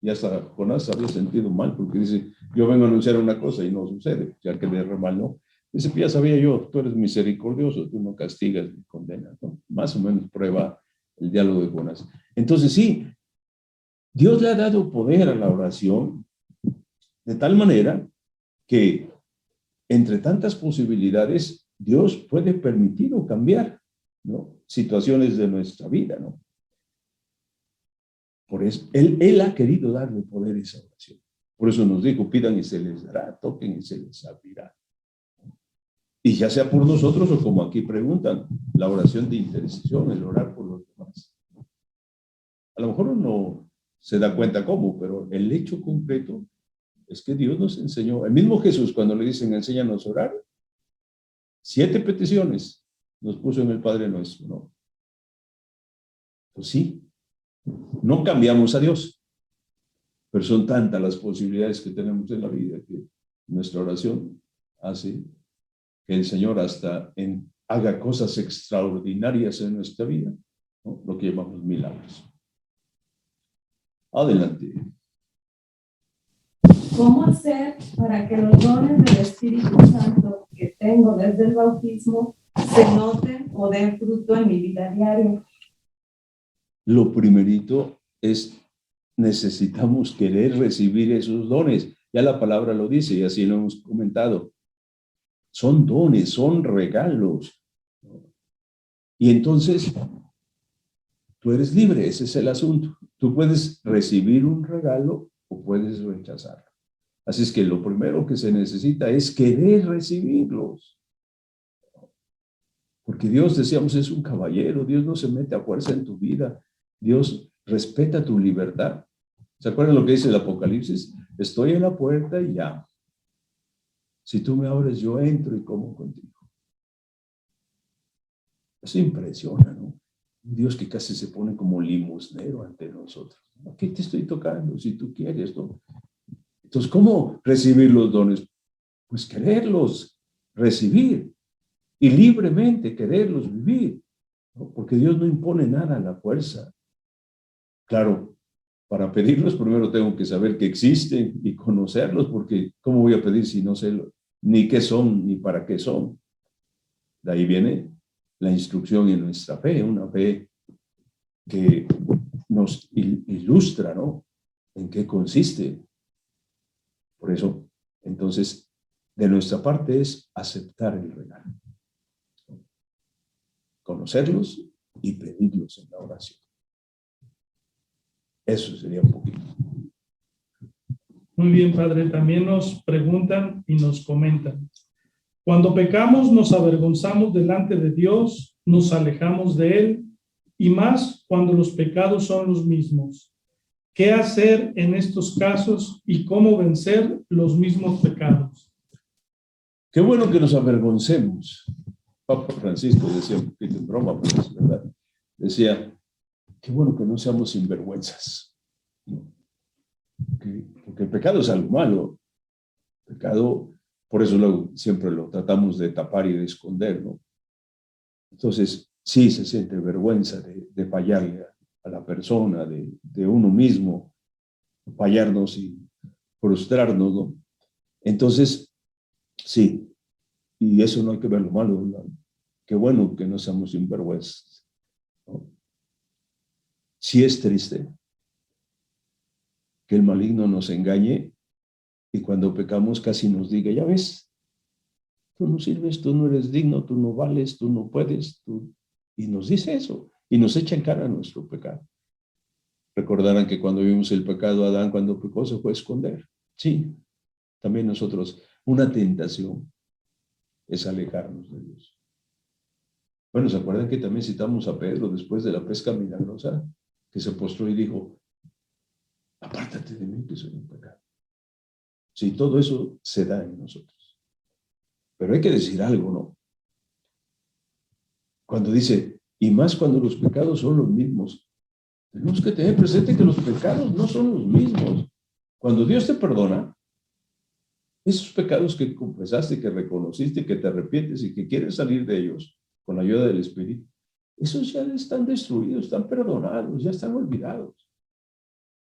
Y hasta Jonás había sentido mal, porque dice, yo vengo a anunciar una cosa y no sucede, ya que le remaló. Dice, ya sabía yo, tú eres misericordioso, tú no castigas ni condenas, ¿no? Más o menos prueba el diálogo de Jonás. Entonces sí, Dios le ha dado poder a la oración, de tal manera que entre tantas posibilidades, Dios puede permitir o cambiar, ¿no?, situaciones de nuestra vida, ¿no? Por eso, Él ha querido darle poder a esa oración. Por eso nos dijo, pidan y se les dará, toquen y se les abrirá. Y ya sea por nosotros o como aquí preguntan, la oración de intercesión, el orar por los demás. A lo mejor uno se da cuenta cómo, pero el hecho concreto es que Dios nos enseñó. El mismo Jesús, cuando le dicen, enséñanos a orar, 7 peticiones nos puso en el Padre Nuestro, ¿no? Pues sí, no cambiamos a Dios, pero son tantas las posibilidades que tenemos en la vida que nuestra oración hace que el Señor hasta haga cosas extraordinarias en nuestra vida, ¿no?, lo que llamamos milagros. Adelante. ¿Cómo hacer para que los dones del Espíritu Santo que tengo desde el bautismo se noten o den fruto en mi vida diaria? Lo primerito es, necesitamos querer recibir esos dones. Ya la palabra lo dice y así lo hemos comentado. Son dones, son regalos. Y entonces, tú eres libre, ese es el asunto. Tú puedes recibir un regalo o puedes rechazarlo. Así es que lo primero que se necesita es querer recibirlos. Porque Dios, decíamos, es un caballero. Dios no se mete a fuerza en tu vida. Dios respeta tu libertad. ¿Se acuerdan lo que dice el Apocalipsis? Estoy en la puerta y llamo. Si tú me abres, yo entro y como contigo. Eso impresiona, ¿no? Un Dios que casi se pone como limosnero ante nosotros. Aquí te estoy tocando, si tú quieres, ¿no? Entonces, ¿cómo recibir los dones? Pues quererlos recibir y libremente quererlos vivir, ¿no? Porque Dios no impone nada a la fuerza. Claro, para pedirlos primero tengo que saber que existen y conocerlos, porque ¿cómo voy a pedir si no sé ni qué son ni para qué son? De ahí viene la instrucción en nuestra fe, una fe que nos ilustra, ¿no?, en qué consiste. Por eso, entonces, de nuestra parte es aceptar el regalo, conocerlos y pedirlos en la oración. Eso sería un poquito. Muy bien, padre. También nos preguntan y nos comentan: cuando pecamos nos avergonzamos delante de Dios, nos alejamos de Él y más cuando los pecados son los mismos. ¿Qué hacer en estos casos y cómo vencer los mismos pecados? Qué bueno que nos avergoncemos. Papa Francisco decía un poquito en broma, pero es verdad. Decía, qué bueno que no seamos sinvergüenzas. ¿No? Porque el pecado es algo malo. El pecado, por eso siempre lo tratamos de tapar y de esconder, ¿no? Entonces, sí se siente vergüenza de fallarle a la persona, de uno mismo, fallarnos y frustrarnos, ¿no? Entonces, sí, y eso no hay que verlo malo, ¿no? Qué bueno que no seamos sinvergüenzas, ¿no? Sí es triste que el maligno nos engañe y cuando pecamos casi nos diga, ya ves, tú no sirves, tú no eres digno, tú no vales, tú no puedes, y nos dice eso, y nos echa en cara nuestro pecado. Recordarán que cuando vimos el pecado, Adán cuando pecó se fue a esconder. Sí, también nosotros, una tentación es alejarnos de Dios. Bueno, ¿se acuerdan que también citamos a Pedro después de la pesca milagrosa? Que se postró y dijo, apártate de mí que soy un pecado. Sí, todo eso se da en nosotros. Pero hay que decir algo, ¿no? Cuando dice, y más cuando los pecados son los mismos, tenemos que tener presente que los pecados no son los mismos. Cuando Dios te perdona, esos pecados que confesaste, que reconociste, que te arrepientes y que quieres salir de ellos con la ayuda del Espíritu, esos ya están destruidos, están perdonados, ya están olvidados.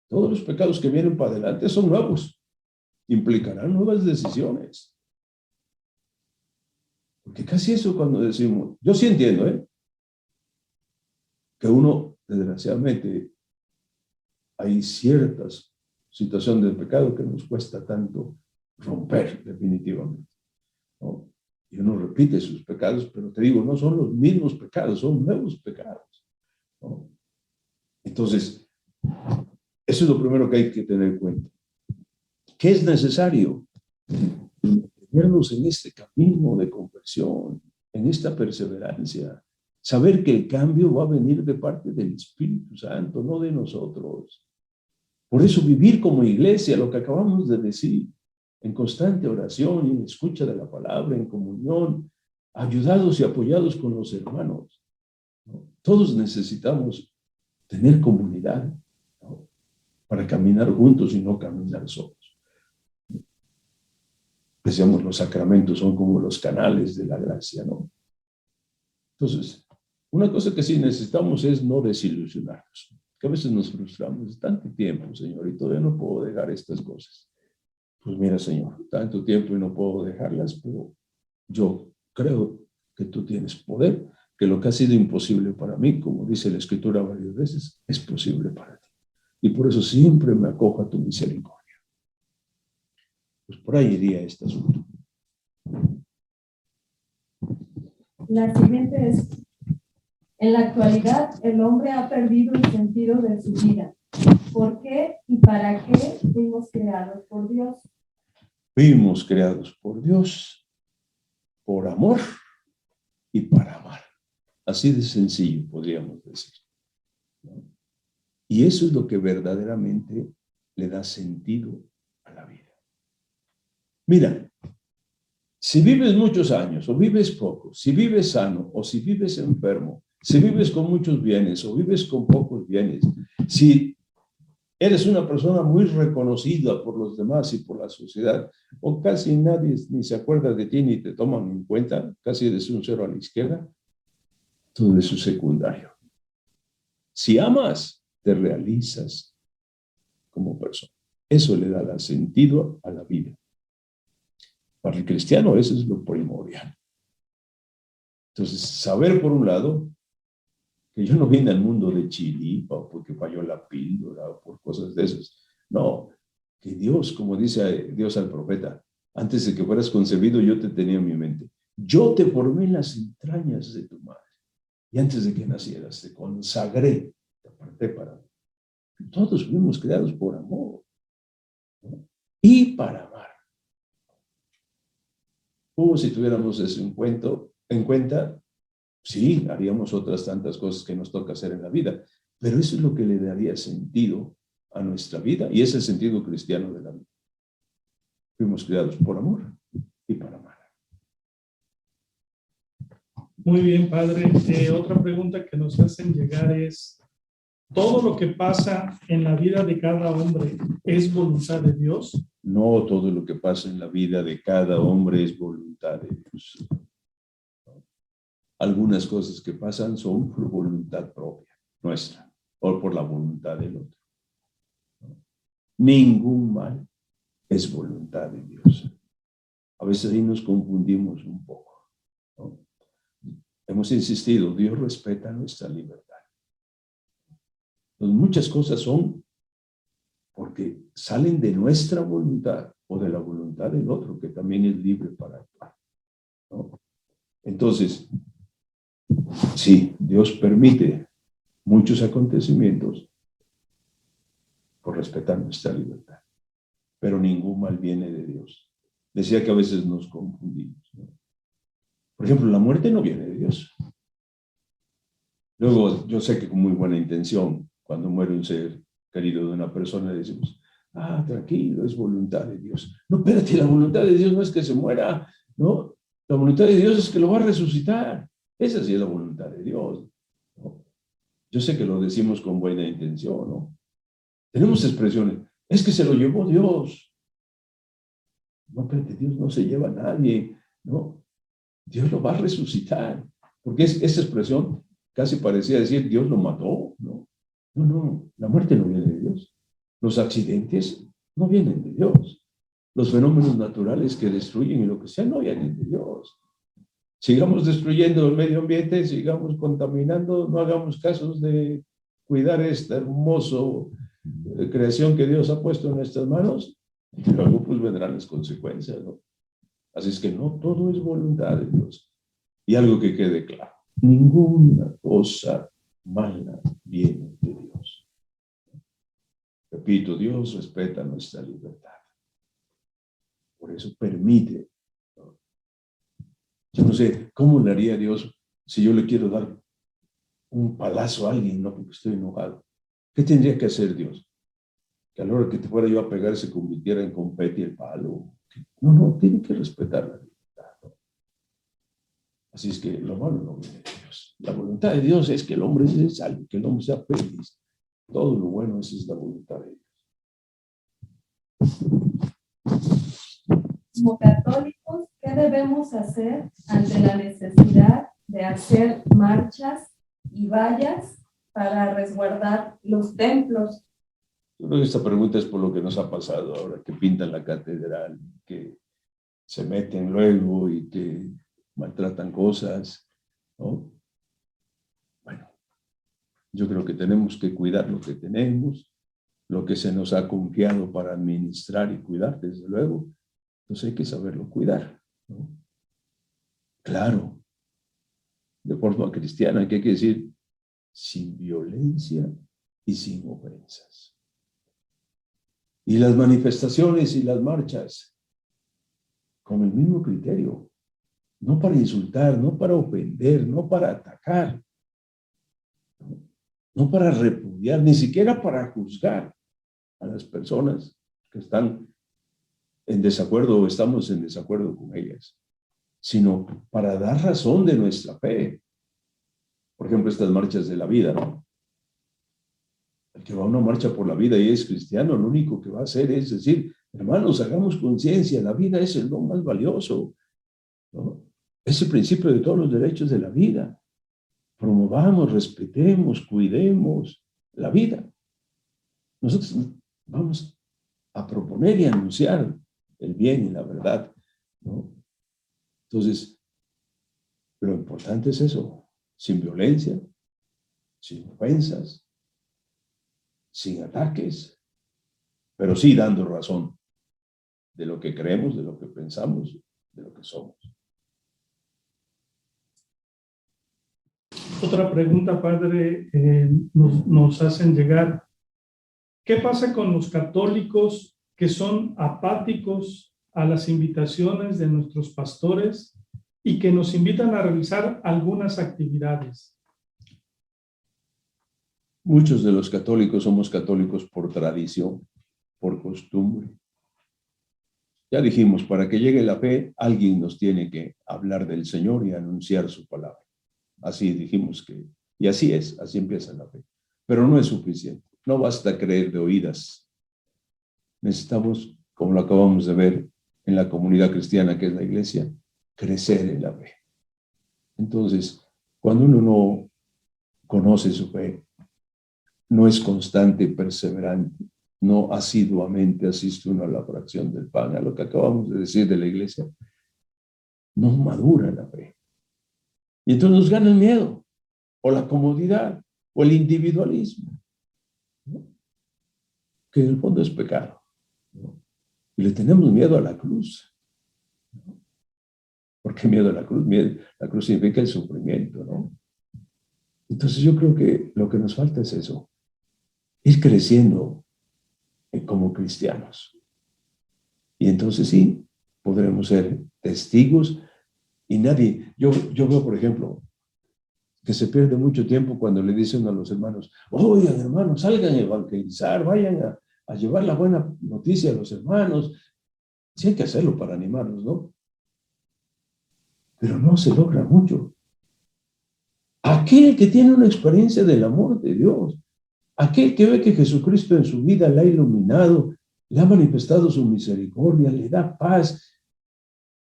Todos los pecados que vienen para adelante son nuevos, implicarán nuevas decisiones. Porque casi eso cuando decimos, yo sí entiendo, que uno, desgraciadamente, hay ciertas situaciones de pecado que nos cuesta tanto romper definitivamente, ¿no? Y uno repite sus pecados, pero te digo, no son los mismos pecados, son nuevos pecados, ¿no? Entonces, eso es lo primero que hay que tener en cuenta. ¿Qué es necesario? Mantenernos en este camino de conversión, en esta perseverancia, saber que el cambio va a venir de parte del Espíritu Santo, no de nosotros. Por eso vivir como iglesia, lo que acabamos de decir, en constante oración y en escucha de la palabra, en comunión, ayudados y apoyados con los hermanos, ¿no? Todos necesitamos tener comunidad, ¿no? Para caminar juntos y no caminar solos. Decíamos, los sacramentos son como los canales de la gracia, ¿no? Entonces, una cosa que sí necesitamos es no desilusionarnos, que a veces nos frustramos, tanto tiempo, Señor, y todavía no puedo dejar estas cosas. Pues mira, Señor, tanto tiempo y no puedo dejarlas, pero yo creo que tú tienes poder, que lo que ha sido imposible para mí, como dice la Escritura varias veces, es posible para ti. Y por eso siempre me acojo a tu misericordia. Pues por ahí iría este asunto. La siguiente es, en la actualidad el hombre ha perdido el sentido de su vida. ¿Por qué y para qué fuimos creados por Dios? Fuimos creados por Dios, por amor y para amar. Así de sencillo, podríamos decir, ¿no? Y eso es lo que verdaderamente le da sentido a la vida. Mira, si vives muchos años o vives poco, si vives sano o si vives enfermo, si vives con muchos bienes o vives con pocos bienes, si eres una persona muy reconocida por los demás y por la sociedad, o casi nadie ni se acuerda de ti ni te toman en cuenta, casi eres un cero a la izquierda, todo eso es secundario. Si amas, te realizas como persona. Eso le da sentido a la vida. Para el cristiano eso es lo primordial. Entonces, saber por un lado que yo no vine al mundo de chiripa porque falló la píldora o por cosas de esas. No, que Dios, como dice Dios al profeta, antes de que fueras concebido yo te tenía en mi mente. Yo te formé en las entrañas de tu madre. Y antes de que nacieras te consagré, te aparté para... Todos fuimos creados por amor, ¿no? Y para amar. Como si tuviéramos eso en cuenta, Sí, haríamos otras tantas cosas que nos toca hacer en la vida, pero eso es lo que le daría sentido a nuestra vida y es el sentido cristiano de la vida. Fuimos creados por amor y para amar. Muy bien, padre. Otra pregunta que nos hacen llegar es, ¿todo lo que pasa en la vida de cada hombre es voluntad de Dios? No todo lo que pasa en la vida de cada hombre es voluntad de Dios. Algunas cosas que pasan son por voluntad propia, nuestra, o por la voluntad del otro. Ningún mal es voluntad de Dios. A veces ahí nos confundimos un poco, ¿no? Hemos insistido, Dios respeta nuestra libertad. Entonces, muchas cosas son porque salen de nuestra voluntad o de la voluntad del otro, que también es libre para actuar, ¿no? Entonces, sí, Dios permite muchos acontecimientos por respetar nuestra libertad, pero ningún mal viene de Dios. Decía que a veces nos confundimos, ¿no? Por ejemplo, la muerte no viene de Dios. Luego, yo sé que con muy buena intención, cuando muere un ser querido de una persona, decimos, tranquilo, es voluntad de Dios. No, espérate, la voluntad de Dios no es que se muera, ¿no? La voluntad de Dios es que lo va a resucitar. Esa sí es la voluntad de Dios, ¿no? Yo sé que lo decimos con buena intención, ¿no? Tenemos expresiones, es que se lo llevó Dios. No, espérate, Dios no se lleva a nadie, ¿no? Dios lo va a resucitar. Porque esa expresión casi parecía decir, Dios lo mató, ¿no? No, la muerte no viene de Dios. Los accidentes no vienen de Dios. Los fenómenos naturales que destruyen y lo que sea no vienen de Dios. Sigamos destruyendo el medio ambiente, sigamos contaminando, no hagamos casos de cuidar esta hermosa creación que Dios ha puesto en nuestras manos, y luego pues vendrán las consecuencias, ¿no? Así es que no todo es voluntad de Dios. Y algo que quede claro, ninguna cosa mala viene de Dios. Repito, Dios respeta nuestra libertad. Por eso permite. Yo no sé cómo le haría Dios si yo le quiero dar un palazo a alguien, no porque estoy enojado. ¿Qué tendría que hacer Dios? Que a la hora que te fuera yo a pegar se convirtiera en confeti el palo. No, tiene que respetar la libertad, ¿no? Así es que lo malo no viene de Dios. La voluntad de Dios es que el hombre se salve, que el hombre sea feliz. Todo lo bueno, esa es la voluntad de Dios. Como católicos, ¿qué debemos hacer ante la necesidad de hacer marchas y vallas para resguardar los templos? Yo creo que esta pregunta es por lo que nos ha pasado ahora, que pintan la catedral, que se meten luego y que maltratan cosas, ¿no? Bueno, yo creo que tenemos que cuidar lo que tenemos, lo que se nos ha confiado para administrar y cuidar, desde luego. Entonces hay que saberlo cuidar, ¿no? Claro, de forma cristiana, que hay que decir, sin violencia y sin ofensas. Y las manifestaciones y las marchas, con el mismo criterio, no para insultar, no para ofender, no para atacar, no para repudiar, ni siquiera para juzgar a las personas que están en desacuerdo o estamos en desacuerdo con ellas, sino para dar razón de nuestra fe. Por ejemplo, estas marchas de la vida, ¿no? El que va a una marcha por la vida y es cristiano, lo único que va a hacer es decir, hermanos, hagamos conciencia, la vida es el don más valioso, ¿no? Es el principio de todos los derechos de la vida. Promovamos, respetemos, cuidemos la vida. Nosotros vamos a proponer y anunciar el bien y la verdad, ¿no? Entonces, lo importante es eso, sin violencia, sin ofensas, sin ataques, pero sí dando razón de lo que creemos, de lo que pensamos, de lo que somos. Otra pregunta, padre, nos hacen llegar. ¿Qué pasa con los católicos que son apáticos a las invitaciones de nuestros pastores y que nos invitan a realizar algunas actividades. Muchos de los católicos somos católicos por tradición, por costumbre. Ya dijimos, para que llegue la fe, alguien nos tiene que hablar del Señor y anunciar su palabra. Así dijimos que, y así es, así empieza la fe. Pero no es suficiente, no basta creer de oídas. Necesitamos, como lo acabamos de ver en la comunidad cristiana que es la iglesia, crecer en la fe. Entonces, cuando uno no conoce su fe, no es constante, perseverante, no asiduamente asiste uno a la fracción del pan, a lo que acabamos de decir de la iglesia, no madura la fe. Y entonces nos gana el miedo, o la comodidad, o el individualismo, ¿no? Que en el fondo es pecado, ¿no? Y le tenemos miedo a la cruz, ¿no? ¿Por qué miedo a la cruz? La cruz significa el sufrimiento, ¿no? Entonces yo creo que lo que nos falta es eso, ir creciendo como cristianos. Y entonces sí, podremos ser testigos y nadie, yo veo, por ejemplo, que se pierde mucho tiempo cuando le dicen a los hermanos, oigan hermanos, salgan a evangelizar, vayan a llevar la buena noticia a los hermanos. Sí hay que hacerlo para animarlos, ¿no? Pero no se logra mucho. Aquel que tiene una experiencia del amor de Dios, aquel que ve que Jesucristo en su vida le ha iluminado, le ha manifestado su misericordia, le da paz,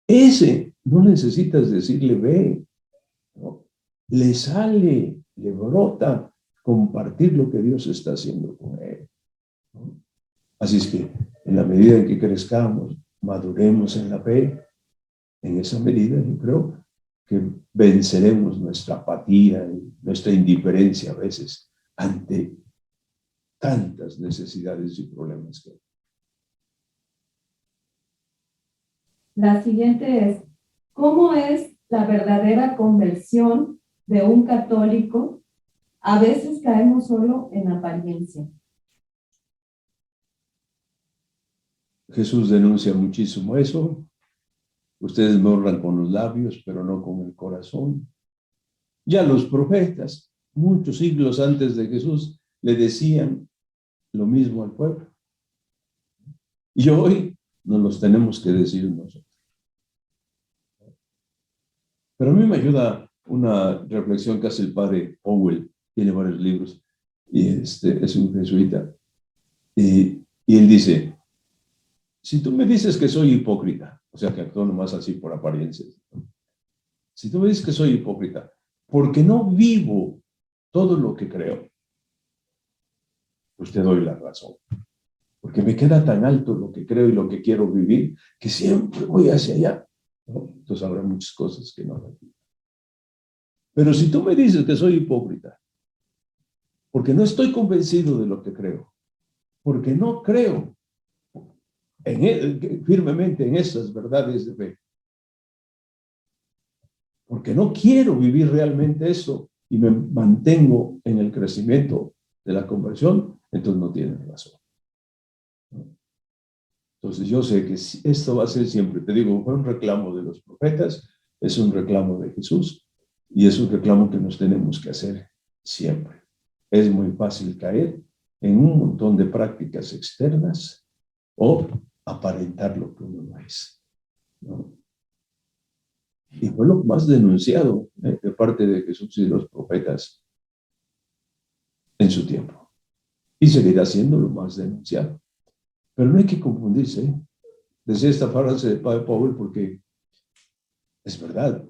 ese no necesitas decirle ve, ¿no? Le sale, le brota compartir lo que Dios está haciendo con él, ¿no? Así es que en la medida en que crezcamos, maduremos en la fe, en esa medida yo creo que venceremos nuestra apatía y nuestra indiferencia a veces ante tantas necesidades y problemas que hay. La siguiente es, ¿cómo es la verdadera conversión de un católico? A veces caemos solo en apariencia. Jesús denuncia muchísimo eso. Ustedes me honran con los labios, pero no con el corazón. Ya los profetas, muchos siglos antes de Jesús, le decían lo mismo al pueblo. Y hoy nos los tenemos que decir nosotros. Pero a mí me ayuda una reflexión que hace el padre Powell, tiene varios libros, y es un jesuita. Y él dice, si tú me dices que soy hipócrita, o sea que actúo nomás así por apariencias, ¿no? Si tú me dices que soy hipócrita, porque no vivo todo lo que creo, pues te doy la razón. Porque me queda tan alto lo que creo y lo que quiero vivir, que siempre voy hacia allá, ¿no? Entonces habrá muchas cosas que no me vivo. Pero si tú me dices que soy hipócrita, porque no estoy convencido de lo que creo, porque no creo firmemente en esas verdades de fe, porque no quiero vivir realmente eso y me mantengo en el crecimiento de la conversión, entonces no tienes razón. Entonces yo sé que esto va a ser siempre, te digo, fue un reclamo de los profetas, es un reclamo de Jesús y es un reclamo que nos tenemos que hacer siempre. Es muy fácil caer en un montón de prácticas externas o aparentar lo que uno no es, ¿no? Y fue lo más denunciado de parte de Jesús y los profetas en su tiempo. Y seguirá siendo lo más denunciado. Pero no hay que confundirse, ¿eh? Decía esta frase de Padre Powell porque es verdad.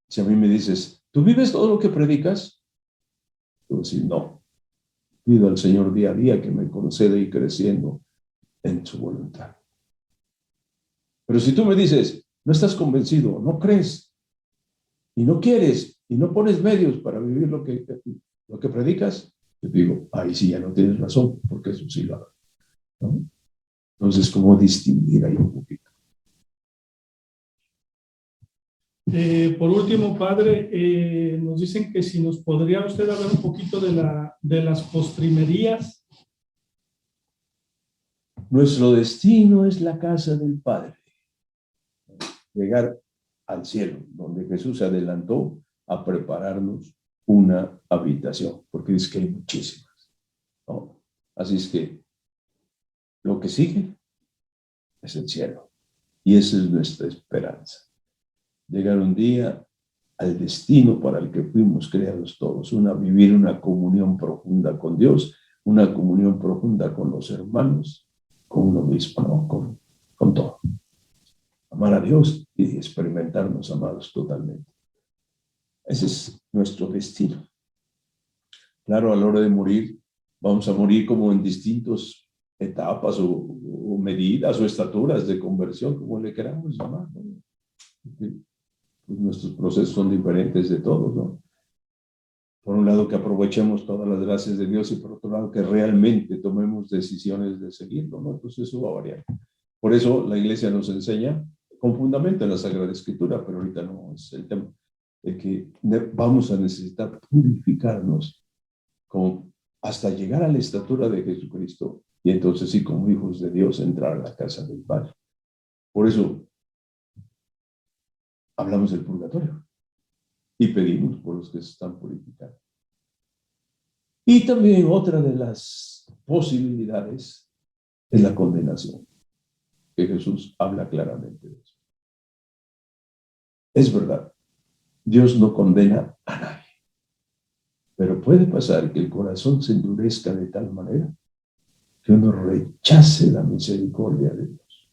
Si a mí me dices, ¿tú vives todo lo que predicas? Yo voy a decir, no. Pido al Señor día a día que me conceda ir creciendo en su voluntad. Pero si tú me dices, no estás convencido, no crees, y no quieres, y no pones medios para vivir lo que predicas, te digo, ahí sí ya no tienes razón, porque eso sí lo hago, ¿no? Entonces, ¿cómo distinguir ahí un poquito? Por último, padre, nos dicen que si nos podría usted hablar un poquito de las postrimerías. Nuestro destino es la casa del Padre. Llegar al cielo, donde Jesús se adelantó a prepararnos una habitación, porque dice que hay muchísimas, ¿no? Así es que lo que sigue es el cielo, y esa es nuestra esperanza. Llegar un día al destino para el que fuimos creados todos, vivir una comunión profunda con Dios, una comunión profunda con los hermanos, con uno mismo, ¿no? Con todo. Amar a Dios y experimentarnos amados totalmente. Ese es nuestro destino. Claro, a la hora de morir, vamos a morir como en distintas etapas o medidas o estaturas de conversión, como le queramos llamar, ¿no? Porque, pues, nuestros procesos son diferentes de todos, ¿no? Por un lado, que aprovechemos todas las gracias de Dios, y por otro lado, que realmente tomemos decisiones de seguirlo, ¿no? Entonces eso va a variar. Por eso la Iglesia nos enseña con fundamento en la Sagrada Escritura, pero ahorita no es el tema, de que vamos a necesitar purificarnos hasta llegar a la estatura de Jesucristo, y entonces sí, como hijos de Dios, entrar a la casa del Padre. Por eso hablamos del purgatorio y pedimos por los que se están purificando. Y también otra de las posibilidades es la condenación, que Jesús habla claramente de eso. Es verdad, Dios no condena a nadie, pero puede pasar que el corazón se endurezca de tal manera que uno rechace la misericordia de Dios.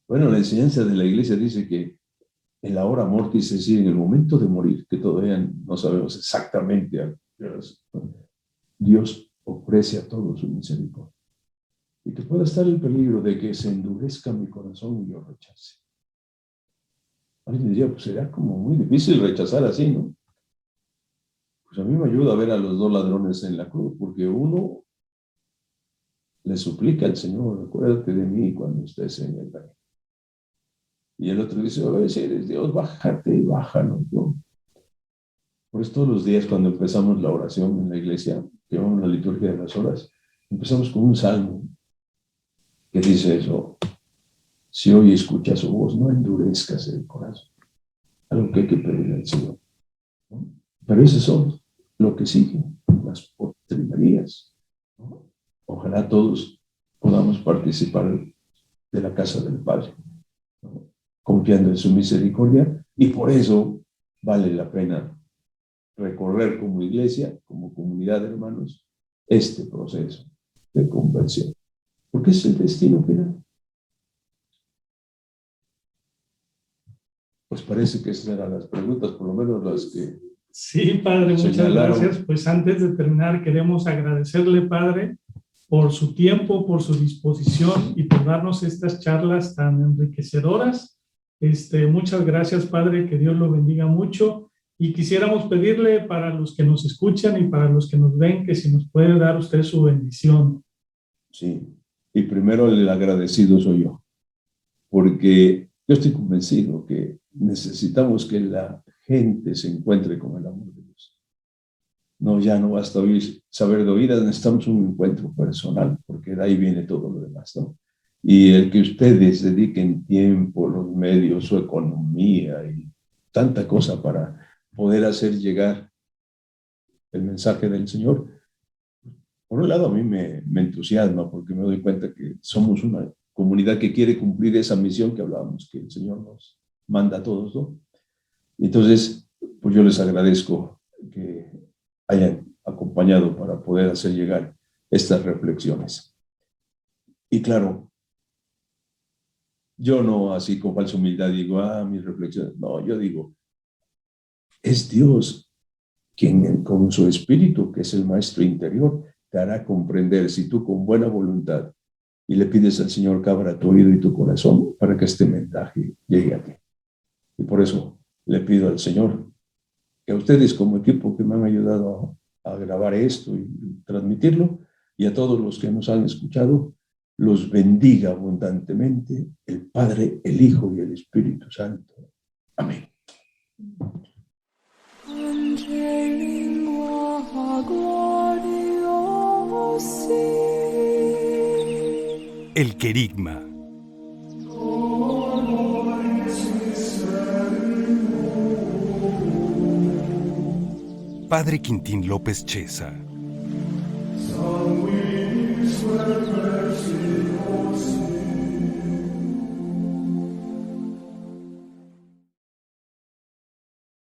Bueno, la enseñanza de la Iglesia dice que en la hora mortis, es decir, en el momento de morir, que todavía no sabemos exactamente, Dios ofrece a todos su misericordia. Y que pueda estar el peligro de que se endurezca mi corazón y yo rechace. Alguien diría, pues será como muy difícil rechazar así, ¿no? Pues a mí me ayuda a ver a los dos ladrones en la cruz, porque uno le suplica al Señor, acuérdate de mí cuando estés en el reino. Y el otro dice, oye, si eres Dios, bájate y bájanos, ¿no? Por eso todos los días cuando empezamos la oración en la iglesia, que llamamos la liturgia de las horas, empezamos con un salmo que dice eso: si hoy escuchas su voz, no endurezcas el corazón. Algo que hay que pedirle al Señor, ¿no? Pero esos son lo que sigue, las postrimerías, ¿no? Ojalá todos podamos participar de la casa del Padre, ¿no? Confiando en su misericordia, y por eso vale la pena recorrer como iglesia, como comunidad de hermanos, este proceso de conversión, porque es el destino final. Pues parece que estas eran las preguntas, por lo menos las que... Sí, Padre, muchas señalaron. gracias. Pues antes de terminar, queremos agradecerle, Padre, por su tiempo, por su disposición y por darnos estas charlas tan enriquecedoras. Muchas gracias, Padre, que Dios lo bendiga mucho. Y quisiéramos pedirle para los que nos escuchan y para los que nos ven, que si nos puede dar usted su bendición. Sí, y primero el agradecido soy yo, porque yo estoy convencido que necesitamos que la gente se encuentre con el amor de Dios. No, ya no basta saber de oídas, necesitamos un encuentro personal, porque de ahí viene todo lo demás, ¿no? Y el que ustedes dediquen tiempo, los medios, su economía y tanta cosa para poder hacer llegar el mensaje del Señor, por un lado a mí me entusiasma, porque me doy cuenta que somos una comunidad que quiere cumplir esa misión que hablábamos, que el Señor nos manda a todos, ¿no? Entonces, pues yo les agradezco que hayan acompañado para poder hacer llegar estas reflexiones. Y claro, yo no así con falsa humildad digo, mis reflexiones. No, yo digo, es Dios quien con su espíritu, que es el maestro interior, te hará comprender, si tú con buena voluntad y le pides al Señor que abra tu oído y tu corazón para que este mensaje llegue a ti. Y por eso le pido al Señor que a ustedes como equipo que me han ayudado a grabar esto y transmitirlo, y a todos los que nos han escuchado, los bendiga abundantemente el Padre, el Hijo y el Espíritu Santo. Amén. El querigma. Padre Quintín López Cheza.